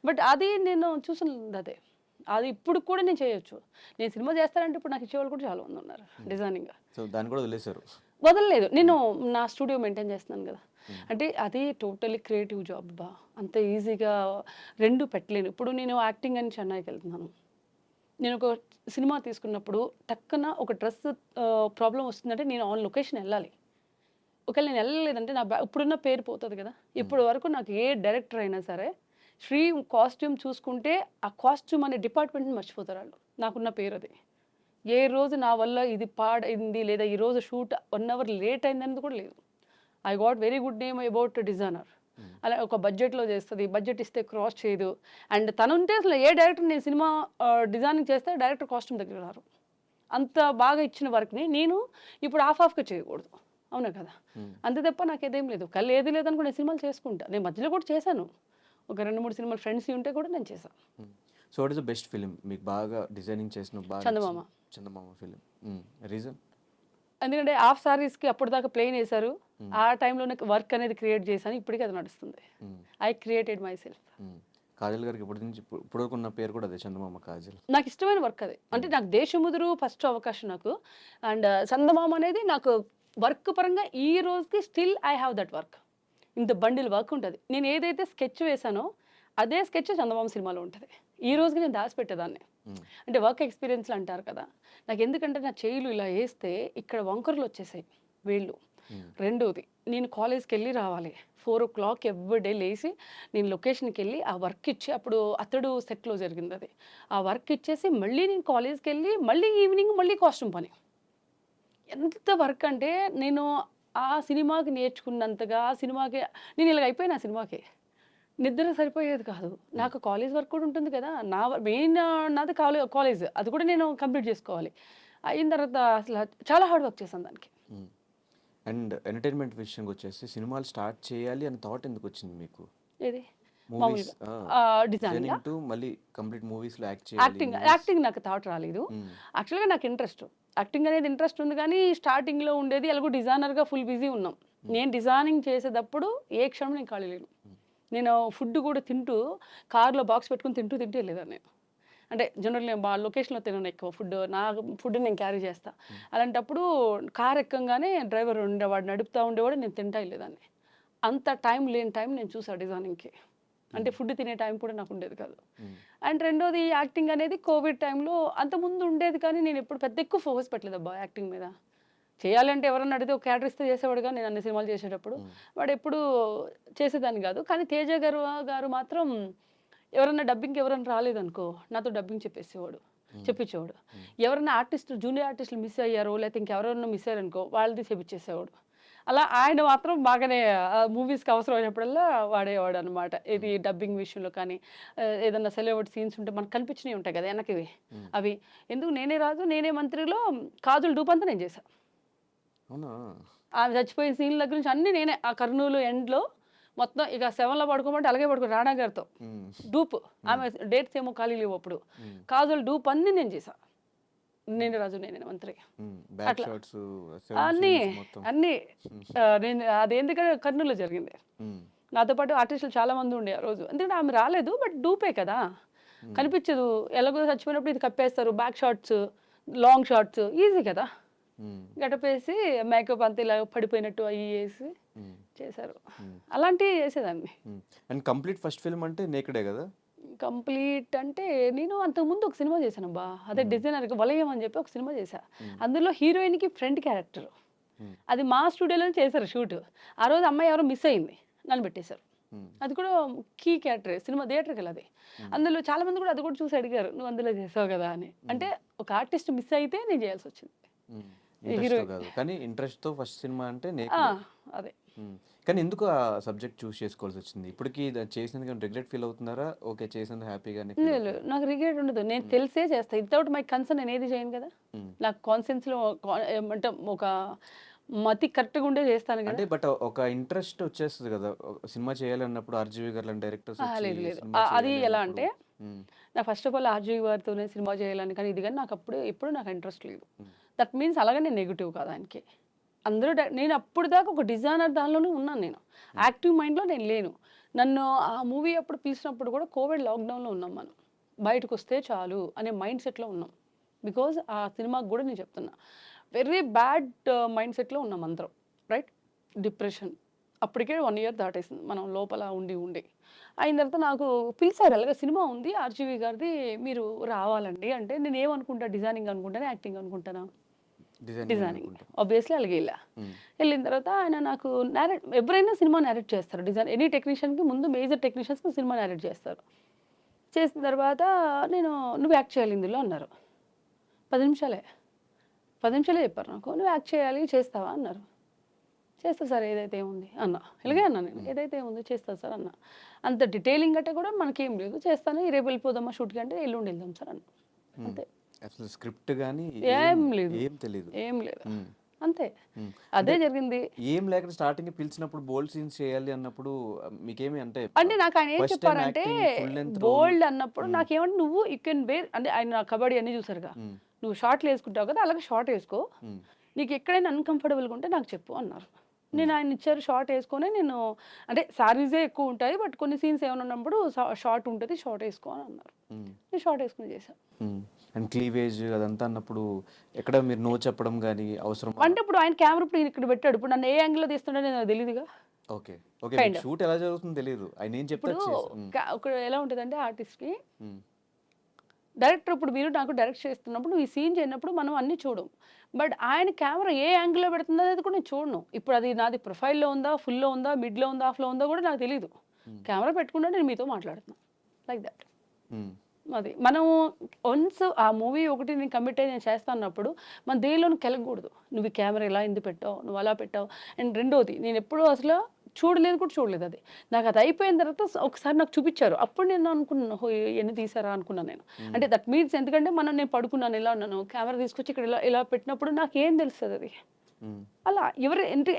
బట్ అది నేను చూసినది అదే. అది ఇప్పుడు కూడా నేను చేయొచ్చు. నేను సినిమా చేస్తానంటే ఇప్పుడు నాకు ఇచ్చేవాళ్ళు కూడా చాలా మంది ఉన్నారు డిజైనింగ్. సో దాన్ని కూడా వదిలేశారు? వదలలేదు, నేను నా స్టూడియో మెయింటైన్ చేస్తున్నాను కదా. అంటే అది టోటలీ క్రియేటివ్ జాబ్ బా. అంత ఈజీగా రెండు పెట్టలేను. ఇప్పుడు నేను యాక్టింగ్ అని చెన్నైకి వెళ్తున్నాను. నేను ఒక సినిమా తీసుకున్నప్పుడు టక్కున ఒక డ్రెస్ ప్రాబ్లం వస్తుందంటే నేను ఆన్ లొకేషన్ వెళ్ళాలి. ఒకవేళ నేను వెళ్ళలేదంటే నా ఇప్పుడున్న పేరు పోతుంది కదా. ఇప్పటి వరకు నాకు ఏ డైరెక్టర్ అయినా సరే శ్రీ కాస్ట్యూమ్ చూసుకుంటే ఆ కాస్ట్యూమ్ అనే డిపార్ట్మెంట్ని మర్చిపోతారు వాళ్ళు. నాకున్న పేరు అది. ఏ రోజు నా వల్ల ఇది పాడైంది లేదా ఈరోజు షూట్ 1 hour లేట్ అయిందనేది కూడా లేదు. I got very good name about designer. అలా ఒక బడ్జెట్లో చేస్తుంది, బడ్జెట్ ఇస్తే క్రాస్ చేయదు. అండ్ తను ఉంటే అసలు ఏ డైరెక్టర్ నేను సినిమా డిజైనింగ్ చేస్తే డైరెక్టర్ కాస్ట్యూమ్ దగ్గర రారు. అంత బాగా ఇచ్చిన వర్క్ని నేను ఇప్పుడు హాఫ్గా చేయకూడదు, అవునా కదా. అంతే తప్ప నాకు ఏదేం లేదు. కళ్ళు ఏది లేదనుకో నేను సినిమాలు చేసుకుంటా. నేను మధ్యలో కూడా చేశాను, ఒక 2-3 సినిమాలు ఫ్రెండ్స్ ఉంటే కూడా నేను చేశాను. So what is the best film మీకు బాగా డిజైనింగ్ చేసిన? చందమామ ఫిలిం. రీజన్? ఎందుకంటే హాఫ్ సారీస్కి అప్పటిదాకా ప్లెయిన్ వేశారు. ఆ టైంలో నాకు వర్క్ అనేది క్రియేట్ చేశాను. ఇప్పటికీ అది నడుస్తుంది. I created my self. Kajal గారికి ఇప్పుడు ఉన్న పేరు కూడా అదే, చందమామ కాజల్. నాకు ఇష్టమైన వర్క్ అది. అంటే నాకు దేశముదురు ఫస్ట్ అవకాశం నాకు. అండ్ చందమామ అనేది నాకు వర్క్ పరంగా ఈ రోజుకి still I have that work. ఇంత బండిల్ వర్క్ ఉంటుంది. నేను ఏదైతే స్కెచ్ వేసానో అదే స్కెచ్ చందమామ సినిమాలో ఉంటుంది. ఈ రోజుకి నేను దాచిపెట్టేదాన్ని. అంటే వర్క్ ఎక్స్పీరియన్స్లు అంటారు కదా. నాకు ఎందుకంటే నా చేయిలు ఇలా వేస్తే ఇక్కడ వంకర్లు వచ్చేసాయి వేళ్ళు. రెండోది నేను కాలేజ్కి వెళ్ళి రావాలి, 4 o'clock ఎవ్రీడే లేచి నేను లొకేషన్కి వెళ్ళి ఆ వర్క్ ఇచ్చి, అప్పుడు అతడు సెట్లో జరిగింది అది, ఆ వర్క్ ఇచ్చేసి మళ్ళీ నేను కాలేజ్కి వెళ్ళి మళ్ళీ ఈవినింగ్ మళ్ళీ కాస్ట్యూమ్ పని. ఎంత వర్క్ అంటే నేను ఆ సినిమాకి నేర్చుకున్నంతగా ఆ సినిమాకి నేను ఇలాగ అయిపోయినా. సినిమాకి నిద్ర సరిపోయేది కాదు. నాకు కాలేజ్ వర్క్ కూడా ఉంటుంది కదా. నా మెయిన్ నాది కాలేజ్, అది కూడా నేను కంప్లీట్ చేసుకోవాలి. అయిన తర్వాత అసలు చాలా హార్డ్ వర్క్ చేశాను దానికి. అండ్ ఎంటర్టైన్మెంట్ విషయంకి వచ్చేసి సినిమాలు స్టార్ట్ చేయాలి అని థాట్ ఎందుకు వచ్చింది మీకు? ఏది మూవీస్ డిజైనింగ్ టు మళ్ళీ కంప్లీట్ మూవీస్లో యాక్టింగ్ నాకు థాట్ రాలేదు. యాక్చువల్గా నాకు యాక్టింగ్ అనేది ఇంట్రెస్ట్ ఉంది, కానీ స్టార్టింగ్లో ఉండేది ఎలాగో డిజైనర్గా ఫుల్ బిజీ ఉన్నాం. నేను డిజైనింగ్ చేసేటప్పుడు ఏ క్షణం నేను ఖాళీ లేను. నేను ఫుడ్ కూడా తింటూ కార్లో బాక్స్ పెట్టుకుని తింటూ వెళ్ళేదాన్ని నేను. అంటే జనరల్ నేను లొకేషన్లో తినను ఎక్కువ ఫుడ్, నా ఫుడ్ నేను క్యారీ చేస్తాను. అలాంటప్పుడు కార్ ఎక్కంగానే డ్రైవర్ ఉండేవాడు, నడుపుతూ ఉండేవాడు, నేను తింటా వెళ్ళేదాన్ని. అంత టైం లేని టైం నేను చూసా డిజైనింగ్కి. అంటే ఫుడ్ తినే టైం కూడా నాకు ఉండేది కాదు. అండ్ రెండోది యాక్టింగ్ అనేది కోవిడ్ టైంలో అంతకుముందు ఉండేది, కానీ నేను ఎప్పుడు పెద్ద ఎక్కువ ఫోకస్ పెట్టలేదబ్బా యాక్టింగ్ మీద. చేయాలంటే ఎవరన్నా అడిగితే ఒక క్యారెక్టర్ ఇస్తే చేసేవాడుగా నేను అన్ని సినిమాలు చేసేటప్పుడు. వాడు ఎప్పుడు చేసేదాన్ని కాదు. కానీ తేజ గారు మాత్రం ఎవరన్నా డబ్బింగ్‌కి ఎవరైనా రాలేదనుకో, నాతో డబ్బింగ్ చెప్పించేవాడు. ఎవరైనా ఆర్టిస్టులు జూనియర్ ఆర్టిస్టులు మిస్ అయ్యారో, లేకపోతే ఇంకెవరైనా మిస్ అయ్యారనుకో వాళ్ళది చేపించేసేవాడు. అలా ఆయన మాత్రం బాగానే మూవీస్‌కి అవసరమైనప్పుడల్లా వాడేవాడనమాట. ఇది డబ్బింగ్ విషయంలో కానీ, ఏదన్నా సెలబ్రిటీ సీన్స్ ఉంటే మనకు కనిపించినవి ఉంటాయి కదా వెనకవి. అవి ఎందుకు 'నేనే రాజు నేనే మంత్రిలో' కాజల్ డూప్ అంతా నేను చేశా. అవునా? ఆమె చచ్చిపోయే సీన్ దగ్గర నుంచి అన్నీ నేనే. ఆ కర్నూలు ఎండ్‌లో మొత్తం ఇక 7లో పడుకోమంటే అలాగే రాణా గారితో డూప్. ఆమె డేట్స్ ఏమో ఖాళీ లేవు అప్పుడు. కాజల్ డూప్ అన్నీ నేను చేశా. 'నేనే రాజు నేనే మంత్రి' బ్యాక్ అట్లా. షాట్స్, అన్నీ, మొత్తం. అన్నీ నేను అది ఎందుకంటే కర్నూలులో జరిగింది. నాతో పాటు ఆర్టిస్టులు చాలా మంది ఉండే ఆ రోజు. ఎందుకంటే ఆమె రాలేదు. బట్ డూపే కదా! కనిపించదు. ఎలాగో చచ్చిపోయినప్పుడు ఇది కప్పేస్తారు. Back shots, long shots easy కదా! గెటపేసి మేకప్ అంతా ఇలా పడిపోయినట్టు అయ్యి ఏసి చేశారు. అలాంటివి చేసేదాన్ని. అండ్ కంప్లీట్ ఫస్ట్ ఫిల్మ్ అంటే 'నేకెడే' కదా? కంప్లీట్ అంటే నేను అంతకుముందు ఒక సినిమా చేశానబ్బా! అదే డిజైనర్‌గా 'వలయం' అని చెప్పి ఒక సినిమా చేశా. అందులో హీరోయిన్‌కి ఫ్రెండ్ క్యారెక్టర్. అది మా స్టూడియోలోనే చేశారు షూట్. ఆ రోజు అమ్మాయి ఎవరో మిస్ అయింది. నన్ను పెట్టేశారు. అది కూడా కీ క్యారెక్టరే. సినిమా థియేటర్‌కెళ్ళి. అందులో చాలా మంది కూడా అది కూడా చూసి అడిగారు. "నువ్వు అందులో చేసావు కదా!" అని. అంటే ఒక ఆర్టిస్ట్ మిస్ అయితే నేను చేయాల్సొచ్చింది. ఇంట్రెస్ట్‌తో కాదు. కానీ ఇంట్రెస్ట్‌తో ఫస్ట్ సినిమా అంటే ఆ! 'నేకెడే'. అదే. కానీ ఎందుకు ఆ సబ్జెక్ట్ చూస్ చేసుకోవాల్సొచ్చింది? ఇప్పటికి చేసినందుకు ఏమైనా రిగ్రెట్ ఫీల్ అవుతున్నారా? ఓకే, చేసినందుకు హ్యాపీగానే ఫీల్ లేదు. అవుతున్నారా? నాకు రిగ్రెట్ ఉండదు. నేను తెలిసే చేస్తా. వితౌట్ మై కన్సర్న్ నేను ఏది చేయను కదా! నాకు కాన్షియన్స్‌లో ఏమంటే ఒక మతి కరెక్ట్‌గా ఉండే చేస్తాను అంటే కదా! బట్ ఒక ఇంట్రెస్ట్ వచ్చేస్తది కదా! సినిమా చేయాలన్నప్పుడు 'ఆర్‌జీవి' గారు లాంటి డైరెక్టర్స్ వచ్చి లేదు. లేదు. సినిమా అది చేయాలి ఎలా అన్నప్పుడు. అంటే హ్మ్. నాకు ఫస్ట్ ఆఫ్ ఆల్ 'ఆర్‌జీవి' గారితోనే సినిమా చేయాలని కానీ ఇది గాని నాకు ఎప్పుడు నాకు ఇంట్రెస్ట్ లేదు. దట్ మీన్స్ అలాగని నేను నెగెటివ్ కాదు ఆయనకి. అందరూ నేను అప్పటిదాకా ఒక డిజైనర్ దానిలోనే ఉన్నాను నేను. యాక్టివ్ మైండ్‌లో నేను లేను. నన్ను ఆ మూవీ అప్పుడు పిలిచినప్పుడు కూడా కోవిడ్ లాక్‌డౌన్‌లో ఉన్నాం మనం. బయటకొస్తే చాలు అనే మైండ్ సెట్‌లో ఉన్నాం. బికాజ్ ఆ సినిమాకి కూడా నేను చెప్తున్నా. వెరీ బ్యాడ్ మైండ్ సెట్‌లో ఉన్నాం అందరం. రైట్? డిప్రెషన్. అప్పటికే 1 ఇయర్ దాటేసింది. మనం లోపల ఉండి. అయిన తర్వాత నాకు పిలిచారు. అలాగే సినిమా ఉంది 'ఆర్‌జీవి' గారిది మీరు రావాలండి అంటే నేనేమనుకుంటా డిజైనింగ్ అనుకుంటానా? యాక్టింగ్ అనుకుంటానా? Designing designing. అనుకుంటా. ఆబ్వియస్లీ అలాగే ఎళ్ళా. ఎళ్ళిన తర్వాత ఆయన నాకు ఎవరైనా సినిమా నేరేట్ చేస్తారు. ఎనీ టెక్నీషియన్‌కి ముందు మేజర్ టెక్నీషియన్స్‌కి సినిమా నేరేట్ చేస్తారు. చేసిన తర్వాత నేను "నువ్వు యాక్ట్ చేయాలి ఇందులో" అన్నారు. 10 నిమిషాలే. 10 నిమిషాలే చెప్పారు నాకు. "నువ్వు యాక్ట్ చేయాలి చేస్తావా?" అన్నారు. "చేస్తా సార్ ఏదైతే ఏముంది" అన్నా. ఇలాగే అన్నా నేను. "ఏదైతే ఏముంది చేస్తా సార్" అన్నా. అంత డీటెయిలింగ్ అంటే కూడా మనకేం లేదు. చేస్తాను రేపు వెళ్ళిపోదామా షూట్‌కి అంటే ఎల్లుండి వెళ్దాం సార్ అన్నా. అంతే. అసలు స్క్రిప్ట్ గాని ఏం లేదు. ఏం తెలీదు. ఏం లేదు. అంతే. అంటే అదే జరిగింది. ఏం లేకుండా స్టార్టింగ్ పిలిచినప్పుడు బోల్డ్ సీన్స్ చేయాలి అన్నప్పుడు మీకేమి అంటే అంటే నాకు ఆయన ఏం ఫస్ట్ టైం చెప్పారంటే యాక్టింగ్ ఫుల్ లెంగ్త్ రోల్. బోల్డ్ అన్నప్పుడు నాకేమంటే నువ్వు యూ కెన్ వేర్ అంటే ఆయన కబడ్డీ అన్నీ చూసారుగా. నువ్వు షార్ట్‌లు వేసుకుంటావు కదా! అలాగే షార్ట్ వేసుకో. నీకు ఎక్కడైనా అన్‌కంఫర్టబుల్‌గా ఉంటే నాకు చెప్పు అన్నారు. నేను ఆయన ఇచ్చారు షార్ట్ వేసుకొని నేను అంటే శారీసే ఎక్కువ ఉంటాయి. బట్ కొన్ని సీన్స్ ఏమైనా ఉన్నప్పుడు షార్ట్ ఉంటది. షార్ట్ వేసుకో అని అన్నారు. నేను షార్ట్ వేసుకొని చేశా. అండ్ క్లీవేజ్ అదంతా అన్నప్పుడు ఎక్కడ మీరు నో చెప్పడం గానీ అవసరమా? అంటే ఇప్పుడు ఆయన కెమెరా ఇప్పుడు ఇక్కడ పెట్టాడు. ఇప్పుడు నన్ను ఏ యాంగిల్‌లో తీస్తున్నాడో నాకు తెలీదుగా. ఓకే. ఓకే. కైండ్ మీకు ఆఫ్. షూట్ ఎలా జరుగుతుందో తెలీదు. ఆయన ఏం చెప్తే ఇప్పుడు అది చేసి. ఒక ఎలా ఉంటదంటే ఆర్టిస్ట్‌కి హ్మ్. డైరెక్టర్ ఇప్పుడు మీరు నాకు డైరెక్ట్ చేస్తున్నప్పుడు నువ్వు ఈ సీన్ చేయనప్పుడు మనం అన్నీ చూడం. బట్ ఆయన కెమెరా ఏ యాంగిల్‌లో పెడుతుందో అనేది కూడా నేను చూడను. ఇప్పుడు అది నాది ప్రొఫైల్‌లో ఉందా, ఫుల్‌లో ఉందా, మిడ్‌లో ఉందా, ఆఫ్‌లో ఉందా కూడా నాకు తెలీదు. కెమెరా పెట్టుకున్నా నేను మీతో మాట్లాడుతున్నా. Like that. హ్మ్. అది. మనం వన్స్ ఆ మూవీ ఒకటి నేను కమిట్ అయ్యి నేను చేస్తా అన్నప్పుడు మన దేనిలోను కెలకూడదు. నువ్వు ఈ కెమెరా ఇలా ఎందుకు పెట్టావు? నువ్వు అలా పెట్టావు. అండ్ రెండోది నేనెప్పుడూ అసలు చూడలేదు అది. నాకది అయిపోయిన తర్వాత ఒకసారి నాకు చూపిచ్చారు. అప్పుడు నేను అనుకున్నాను. ఓహో! ఇయన్నీ తీశారా అనుకున్నాను నేను. అంటే దట్ మీన్స్ ఎందుకంటే నేను పడుకున్నాను ఇలా ఉన్నాను. కెమెరా తీసుకొచ్చి ఇక్కడ ఇలా పెట్టినప్పుడు నాకేం తెలుస్తదది? అలా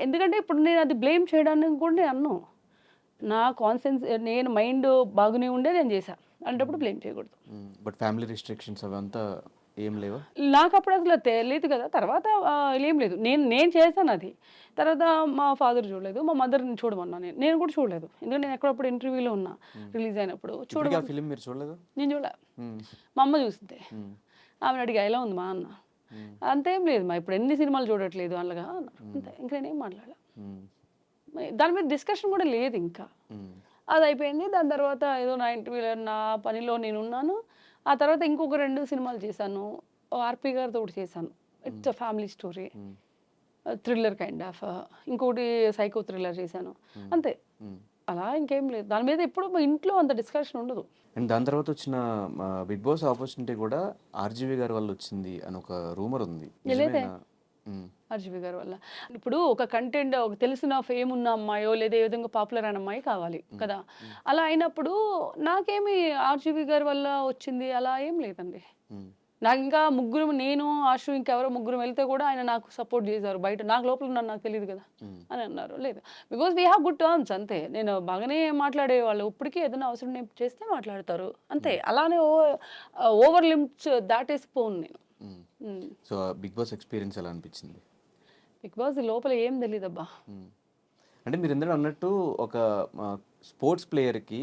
ఎందుకంటే ఇప్పుడు నేను అది బ్లేమ్ చేయడానికి కూడా నేను అనను. నా నేను మైండ్ బాగానే ఉండే నేను చేశా. అలాంటప్పుడు బ్లేమ్ చేయకూడదు. బట్ ఫ్యామిలీ రిస్ట్రిక్షన్స్ అవంతా ఏం లేవా? నాకప్పుడు అసలు తెలీదు కదా! తర్వాత ఏం లేదు. నేను చేశానది. తర్వాత మా ఫాదర్ చూడలేదు. మా మదర్‌ని చూడమన్నా నేను. నేను కూడా చూడలేదు. ఎందుకంటే నేను ఎక్కడప్పుడు ఇంటర్వ్యూలో ఉన్నా రిలీజ్ అయినప్పుడు. ఇప్పటికి ఆ ఫిల్మ్ మీరు చూడలేదా? నేను చూడలే. హ్మ్. మా అమ్మ చూసింది. హ్మ్. ఆమెను అడిగా ఎలా ఉంది మా అన్న? అంతేం లేదు మా ఇప్పుడు ఎన్ని సినిమాలు చూడట్లేదు అలాగా అన్నారు. అంతే. ఇంక నేనేం మాట్లాడలే. హ్మ్. దాని మీద డిస్కషన్ కూడా లేదు ఇంకా. అది అయిపోయింది. దాని తర్వాత ఏదో నా ఇంటర్వ్యూలో నా పనిలో నేనున్నాను. ఆ తర్వాత ఇంకొక 2 సినిమాలు చేశాను. ఆర్‌పి గారితో ఒకటి చేశాను. It's a family story. Thriller kind of. ఇంకోటి సైకో థ్రిల్లర్ చేశాను. అంతే. అలా ఇంకేం లేదు. దాని మీద ఎప్పుడు మా ఇంట్లో అంత డిస్కషన్ ఉండదు. అండ్ దాని తర్వాత వచ్చిన బిగ్ బాస్ ఆపర్చునిటీ కూడా ఆర్జీవి గారి వల్ల వచ్చింది అని ఒక రూమర్ ఉంది. లేదే. నిజమేనా? ఆర్‌జీవి గారి వల్ల. ఇప్పుడు ఒక కంటెంట్ ఒక తెలిసిన ఫేమ్ ఉన్న అమ్మాయో లేదా ఏ విధంగా పాపులర్ అయిన అమ్మాయి కావాలి కదా! అలా అయినప్పుడు నాకేమి ఆర్‌జీవి గారి వల్ల వచ్చింది అలా ఏం లేదండి. నాకు ఇంకా ముగ్గురు నేను, ఆషు ఇంకెవరో ముగ్గురం వెళ్తే కూడా ఆయన నాకు సపోర్ట్ చేశారు. బయట నాకు లోపల ఉన్నాను నాకు తెలీదు కదా! అని అన్నారు. లేదు. Because we have good terms అంతే. నేను బాగానే మాట్లాడేవాళ్ళు. ఇప్పటికి ఏదైనా అవసరం నేను చేస్తే మాట్లాడతారు. అంతే. అలానే ఓవర్ లిమిట్స్ దాటేసిపోను నేను. సో బిగ్ బాస్ ఎక్స్పీరియన్స్ ఎలా అనిపించింది? బిగ్ బాస్ లోపల ఏం తెలీదబ్బా. అంటే మీరు ఇందులో అన్నట్టు ఒక స్పోర్ట్స్ ప్లేయర్కి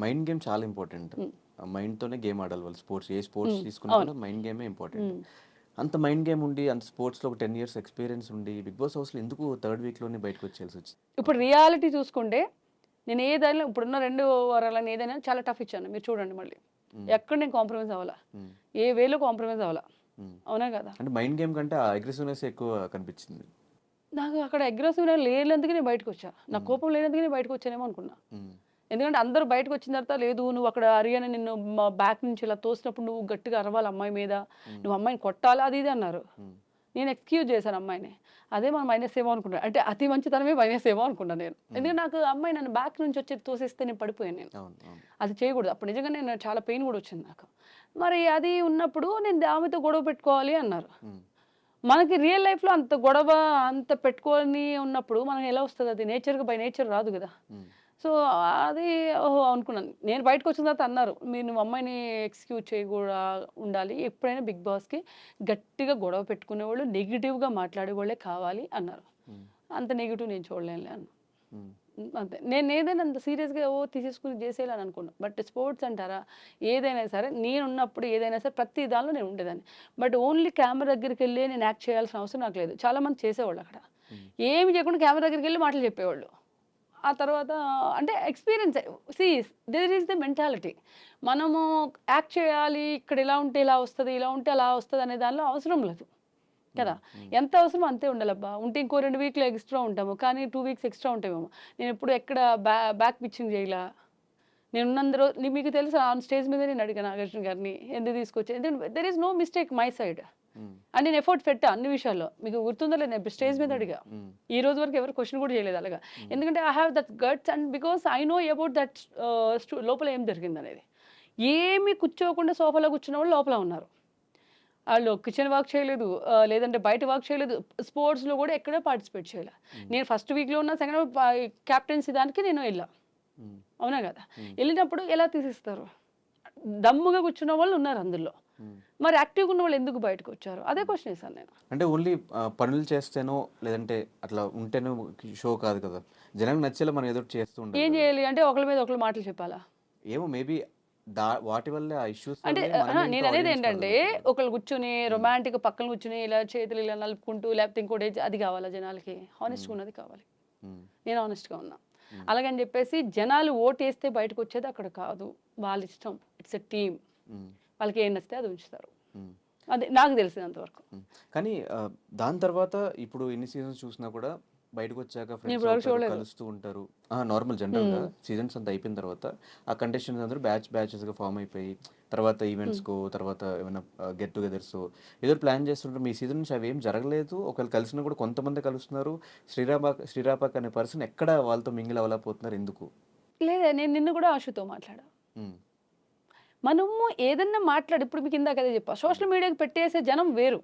మైండ్ గేమ్ చాలా ఇంపార్టెంట్. మైండ్తోనే గేమ్ ఆడాలి వాళ్ళు. స్పోర్ట్స్ ఏ స్పోర్ట్స్ తీసుకున్నా మైండ్ గేమే ఇంపార్టెంట్. అంత మైండ్ గేమ్ ఉండి అంత స్పోర్ట్స్లో ఒక 10 years ఎక్స్పీరియన్స్ ఉండి బిగ్ బాస్ హౌస్లో ఎందుకు థర్డ్ వీక్లోనే బయటకు వచ్చేయాల్సి వచ్చింది? ఇప్పుడు రియాలిటీ చూసుకుంటే నేను ఏదైనా ఇప్పుడున్న 2 వారాలని ఏదైనా చాలా టఫ్ ఇచ్చాను. మీరు చూడండి మళ్ళీ. ఎక్కడ నేను కాంప్రమైజ్ అవ్వాలా. ఏ వేలో కాంప్రమైజ్ అవ్వాలా. అవునా కదా? అంటే మైండ్ గేమ్ కంటే ఆ అగ్రెసివ్నెస్ ఎక్కువ కనిపించింది. నాకు అక్కడ అగ్రెసివ్ లేనందుకే నేను బయటకు వచ్చా. నా కోపం లేనందుకే నేను బయటకు వచ్చానేమో అనుకున్నా. ఎందుకంటే అందరూ బయటకు వచ్చిన తర్వాత లేదు నువ్వు అక్కడ అరియానా నిన్ను బ్యాక్ నుంచి ఇలా తోసినప్పుడు నువ్వు గట్టిగా అరవాలి అమ్మాయి మీద, నువ్వు అమ్మాయిని కొట్టాలి అది ఇది అన్నారు. నేను ఎక్స్క్యూజ్ చేశాను అమ్మాయిని. అదే మన మైనస్ ఏమో అనుకున్నాను. అంటే అతి మంచితనమే మైనస్ ఏమో అనుకున్నాను నేను. ఎందుకంటే నాకు అమ్మాయి నన్ను బ్యాక్ నుంచి వచ్చి తోసేస్తే నేను పడిపోయాను నేను. అది చేయకూడదు. అప్పుడు నిజంగా నేను చాలా పెయిన్ కూడా వచ్చింది నాకు. మరి అది ఉన్నప్పుడు నేను ఆమెతో గొడవ పెట్టుకోవాలి అన్నారు. మనకి రియల్ లైఫ్లో అంత గొడవ అంత పెట్టుకొని ఉన్నప్పుడు మనకి ఎలా వస్తుంది? అది నేచర్గా బై నేచర్ రాదు కదా. సో అది ఓహో అనుకున్నాను. నేను బయటకు వచ్చిన తర్వాత అన్నారు మీరు నువ్వు అమ్మాయిని ఎక్స్క్యూజ్ చేయకూడా ఉండాలి. ఎప్పుడైనా బిగ్ బాస్కి గట్టిగా గొడవ పెట్టుకునేవాళ్ళు నెగిటివ్గా మాట్లాడేవాళ్ళే కావాలి అన్నారు. అంత నెగిటివ్ నేను చూడలేనులే అన్న. అంతే. నేను ఏదైనా అంత సీరియస్గా తీసేసుకుని చేసేయాలని అనుకున్నాను. బట్ స్పోర్ట్స్ అంటారా ఏదైనా సరే నేనున్నప్పుడు ఏదైనా సరే ప్రతి దానిలో నేను ఉండేదాన్ని. బట్ ఓన్లీ కెమెరా దగ్గరికి వెళ్ళి నేను యాక్ట్ చేయాల్సిన అవసరం నాకు లేదు. చాలామంది చేసేవాళ్ళు అక్కడ. ఏమి చేయకుండా కెమెరా దగ్గరికి వెళ్ళి మాటలు చెప్పేవాళ్ళు. ఆ తర్వాత అంటే experience there is the mentality. మనము యాక్ట్ చేయాలి ఇక్కడ ఇలా ఉంటే ఇలా వస్తుంది ఇలా ఉంటే అలా వస్తుంది అనే దానిలో అవసరం లేదు కదా. ఎంత అవసరమో అంతే ఉండాలబ్బా. ఉంటే ఇంకో 2 వీక్లు ఎక్స్ట్రా ఉంటాము కానీ 2 weeks ఎక్స్ట్రా ఉంటామేమో. నేను ఎప్పుడు ఎక్కడ బ్యాక్ పిచ్చింగ్ చేయలా. నేను ఉన్నందరూ మీకు తెలుసు ఆన్ స్టేజ్ మీద నేను అడిగాను నాగార్జున గారిని ఎందుకు తీసుకొచ్చాను. ఎందుకంటే there is no mistake my side. And నేను ఎఫర్ట్ పెట్టా అన్ని విషయాల్లో. మీకు గుర్తుందో లేదు నేను స్టేజ్ మీద అడిగా. ఈ రోజు వరకు ఎవరు క్వశ్చన్ కూడా చేయలేదు అలాగా. ఎందుకంటే I have that guts and because I know about that లోపల ఏం జరిగింది అనేది. ఏమి కూర్చోకుండా సోఫాలో కూర్చున్న వాళ్ళు లోపల ఉన్నారు. వాళ్ళు కిచెన్ వర్క్ చేయలేదు లేదంటే బయట వర్క్ చేయలేదు. స్పోర్ట్స్లో కూడా ఎక్కడా పార్టిసిపేట్ చేయలే. నేను ఫస్ట్ వీక్లో ఉన్న సెకండ్ క్యాప్టెన్సీ దానికి నేను వెళ్ళా. అవునా కదా. వెళ్ళినప్పుడు ఎలా తీసిస్తారు? దమ్ముగా కూర్చున్న వాళ్ళు ఉన్నారు అందులో. మరి యాక్టివ్గా ఉన్న వాళ్ళు ఎందుకు బయటకు వచ్చారు? అదే క్వశ్చన్ వేసాను నేను. అంటే ఓన్లీ పనులు చేస్తేనో లేదంటే అట్లా ఉంటేనో షో కాదు కదా. జనానికి నచ్చేలా మనం ఏదో చేస్తూ ఉంటాం. ఏం చేయాలి అంటే ఒకరి మీద ఒకరు మాటలు చెప్పాలా? ఏమో మేబీ వాటి వల్ల ఆ ఇష్యూస్ అంటే నేను అనేది ఏంటంటే ఒకళ్ళు కూర్చుని రొమాంటిక్ పక్కన కూర్చుని ఇలా చేతులు ఇలా నలుపుకుంటూ లేకపోతే ఇంకోటి అది కావాలా జనాలకి? హానెస్ట్గా ఉన్నది కావాలి. నేను హానెస్ట్గా ఉన్నా. అలాగని చెప్పేసి జనాలు ఓటు వేస్తే బయటకు వచ్చేది అక్కడ కాదు. వాళ్ళ ఇష్టం. It's a team. వాళ్ళకి ఏం నచ్చితే అది ఉంచుతారు. అదే నాకు తెలిసినంతవరకు. కానీ దాని తర్వాత ఇప్పుడు ఎన్ని సీజన్స్ చూసినా కూడా బయటకు వచ్చాక ఫ్రెండ్స్ కలుస్తూ ఉంటారు. నార్మల్ జనరల్గా సీజన్స్ అంతా అయిపోయిన తర్వాత ఆ కంటెస్టెంట్స్ అందరూ బ్యాచెస్గా ఫామ్ అయిపోయి తర్వాత ఈవెంట్స్కో తర్వాత ఏమైనా గెట్ టుగెదర్స్ ఏదో ప్లాన్ చేస్తుంటారు. మీ సీజన్ నుంచి అవి ఏం జరగలేదు. ఒకవేళ కలిసినా కూడా కొంతమంది కలుస్తున్నారు. శ్రీరాపాక్ అనే పర్సన్ ఎక్కడ వాళ్ళతో మింగిల్ అవ్వలేకపోతున్నారు ఎందుకు? లేదా నేను నిన్ను కూడా ఆశుతో మాట్లాడా. మనము ఏదన్నా మాట్లాడు ఇప్పుడు మీకు ఇందాక అదే చెప్పా. సోషల్ మీడియాకి పెట్టేసే జనం వేరు.